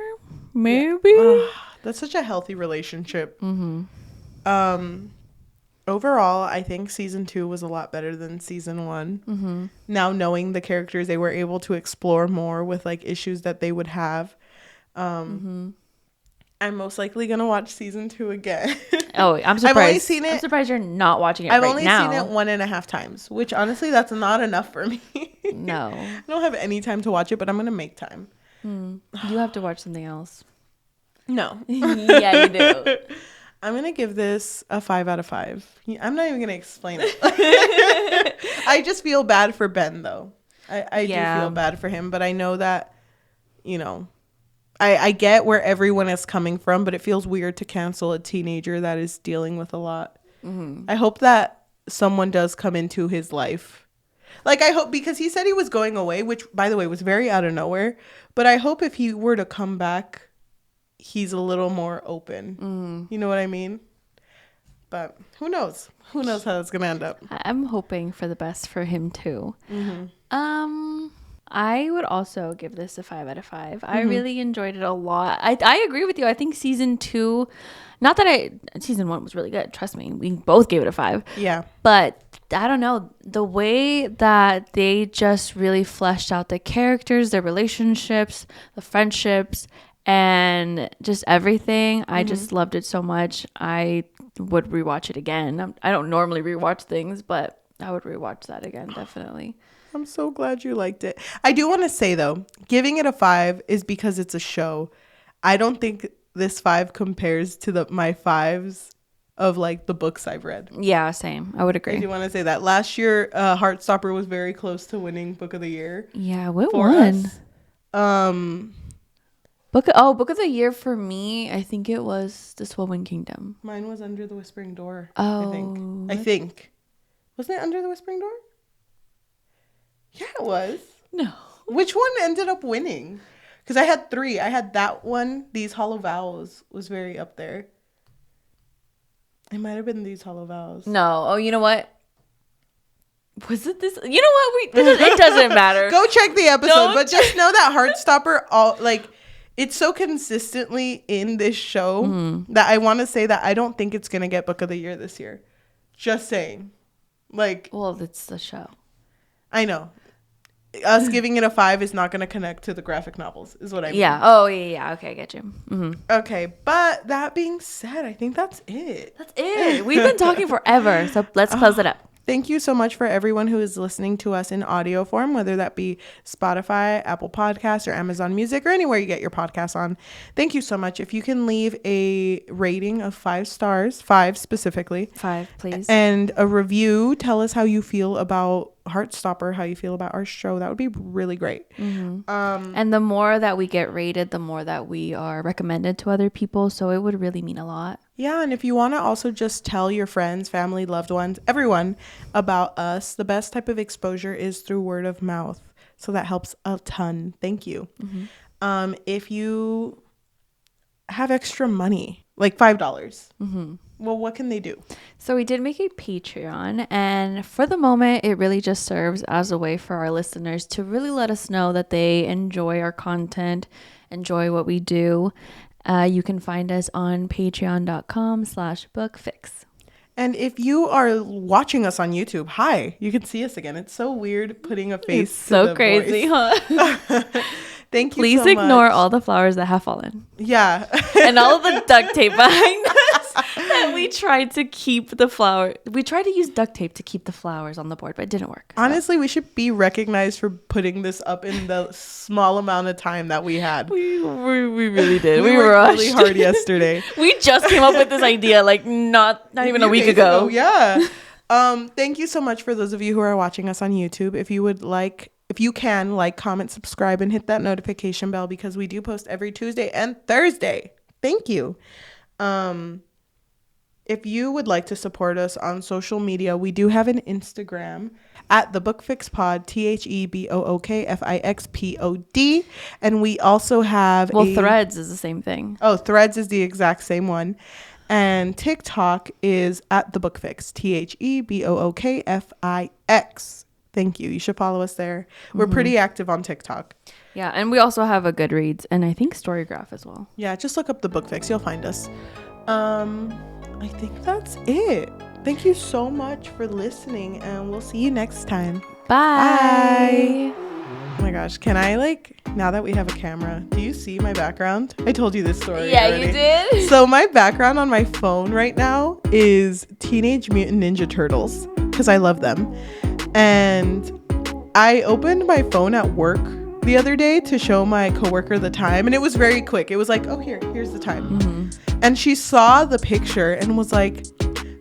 Maybe? Yeah. That's such a healthy relationship. Mm-hmm. Overall, I think season 2 was a lot better than season 1. Mm-hmm. Now knowing the characters, they were able to explore more with like issues that they would have. I'm most likely gonna watch season 2 again. Oh, I'm surprised. I've only seen it. I'm surprised you're not watching it I've right only now. seen it 1.5 times, which honestly, that's not enough for me. No, I don't have any time to watch it, but I'm gonna make time. You have to watch something else. No. Yeah, you do. I'm gonna give this a 5 out of 5. I'm not even gonna explain it. I just feel bad for Ben, though. I do feel bad for him, but I know that, you know, I get where everyone is coming from, but it feels weird to cancel a teenager that is dealing with a lot. Mm-hmm. I hope that someone does come into his life. Like, I hope, because he said he was going away, which, by the way, was very out of nowhere. But I hope if he were to come back, he's a little more open. Mm. You know what I mean? But who knows? Who knows how it's going to end up? I'm hoping for the best for him, too. Mm-hmm. I would also give this a 5 out of 5. Mm-hmm. I really enjoyed it a lot. I agree with you. I think season 2, season 1 was really good. Trust me. We both gave it a 5. Yeah. But I don't know. The way that they just really fleshed out the characters, their relationships, the friendships, and just everything. Mm-hmm. I just loved it so much. I would rewatch it again. I don't normally rewatch things, but I would rewatch that again, definitely. I'm so glad you liked it. I do want to say, though, giving it a 5 is because it's a show. I don't think this 5 compares to my 5s of, like, the books I've read. Yeah, same. I would agree. I do want to say that. Last year, Heartstopper was very close to winning Book of the Year. Yeah, what won? Book of the Year for me, I think it was The Swollen Kingdom. Mine was Under the Whispering Door, Oh. I think. Wasn't it Under the Whispering Door? Yeah, it was. No. Which one ended up winning? Because I had 3. I had that one. These Hollow Vows was very up there. It might have been These Hollow Vows. No. Oh, you know what? Was it this? You know what? It doesn't matter. Go check the episode. But just know that Heartstopper, it's so consistently in this show that I want to say that I don't think it's going to get Book of the Year this year. Just saying. Well, it's the show. I know. Us giving it a 5 is not going to connect to the graphic novels, is what I mean. Yeah. Oh, yeah. Okay, I get you. Mm-hmm. Okay, but that being said, I think that's it. That's it. We've been talking forever, so let's close it up. Thank you so much for everyone who is listening to us in audio form, whether that be Spotify, Apple Podcasts, or Amazon Music, or anywhere you get your podcasts on. Thank you so much. If you can leave a rating of 5 stars, 5 specifically. 5, please. And a review. Tell us how you feel about Heartstopper, how you feel about our show. That would be really great. Mm-hmm. And the more that we get rated, the more that we are recommended to other people. So it would really mean a lot. Yeah, and if you want to also just tell your friends, family, loved ones, everyone about us, the best type of exposure is through word of mouth. So that helps a ton. Thank you. Mm-hmm. If you have extra money, like $5, well, what can they do? So we did make a Patreon, and for the moment, it really just serves as a way for our listeners to really let us know that they enjoy our content, enjoy what we do. You can find us on patreon.com/bookfix. And if you are watching us on YouTube, hi, you can see us again. It's so weird putting a face It's to so the crazy, voice. huh? Thank you Please so much. ignore all the flowers that have fallen. Yeah. And all of the duct tape behind us that we tried to keep the flower. We tried to use duct tape to keep the flowers on the board, but it didn't work. Honestly, we should be recognized for putting this up in the small amount of time that we had. We really did. We were worked really hard yesterday. We just came up with this idea like not even a week ago. Yeah. Thank you so much for those of you who are watching us on YouTube. If you can, like, comment, subscribe, and hit that notification bell because we do post every Tuesday and Thursday. Thank you. If you would like to support us on social media, we do have an Instagram at the Bookfix Pod, THEBOOKFIXPOD. And we also have Threads is the same thing. Oh, Threads is the exact same one. And TikTok is at the Bookfix, THEBOOKFIX. Thank you. You should follow us there. We're pretty active on TikTok. Yeah, and we also have a Goodreads and I think Storygraph as well. Yeah, just look up the Bookfix. You'll find us. I think that's it. Thank you so much for listening, and we'll see you next time. Bye. Oh my gosh, can I, now that we have a camera, do you see my background? I told you this story already. You did. So my background on my phone right now is Teenage Mutant Ninja Turtles because I love them. And I opened my phone at work the other day to show my coworker the time, and it was very quick. It was like, oh, here's the time. Mm-hmm. And she saw the picture and was like,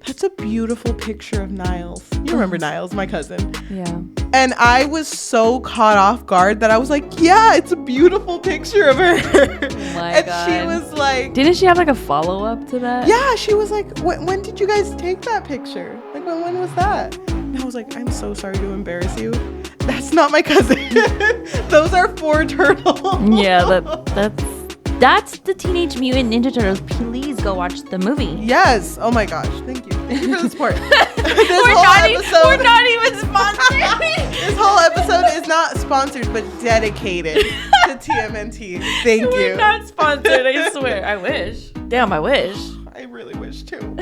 that's a beautiful picture of Niles. You remember Niles, my cousin. Yeah. And I was so caught off guard that I was like, yeah, it's a beautiful picture of her. Oh my God. She was like... Didn't she have a follow-up to that? Yeah, she was like, when did you guys take that picture? Like, when was that? And I was like, I'm so sorry to embarrass you. That's not my cousin. Those are 4 turtles. Yeah, that's the Teenage Mutant Ninja Turtles. Please go watch the movie. Yes. Oh my gosh. Thank you. Thank you for the support. We're not even sponsored. This whole episode is not sponsored, but dedicated to TMNT. Thank you. We're not sponsored, I swear. I wish. Damn, I wish. I really wish too.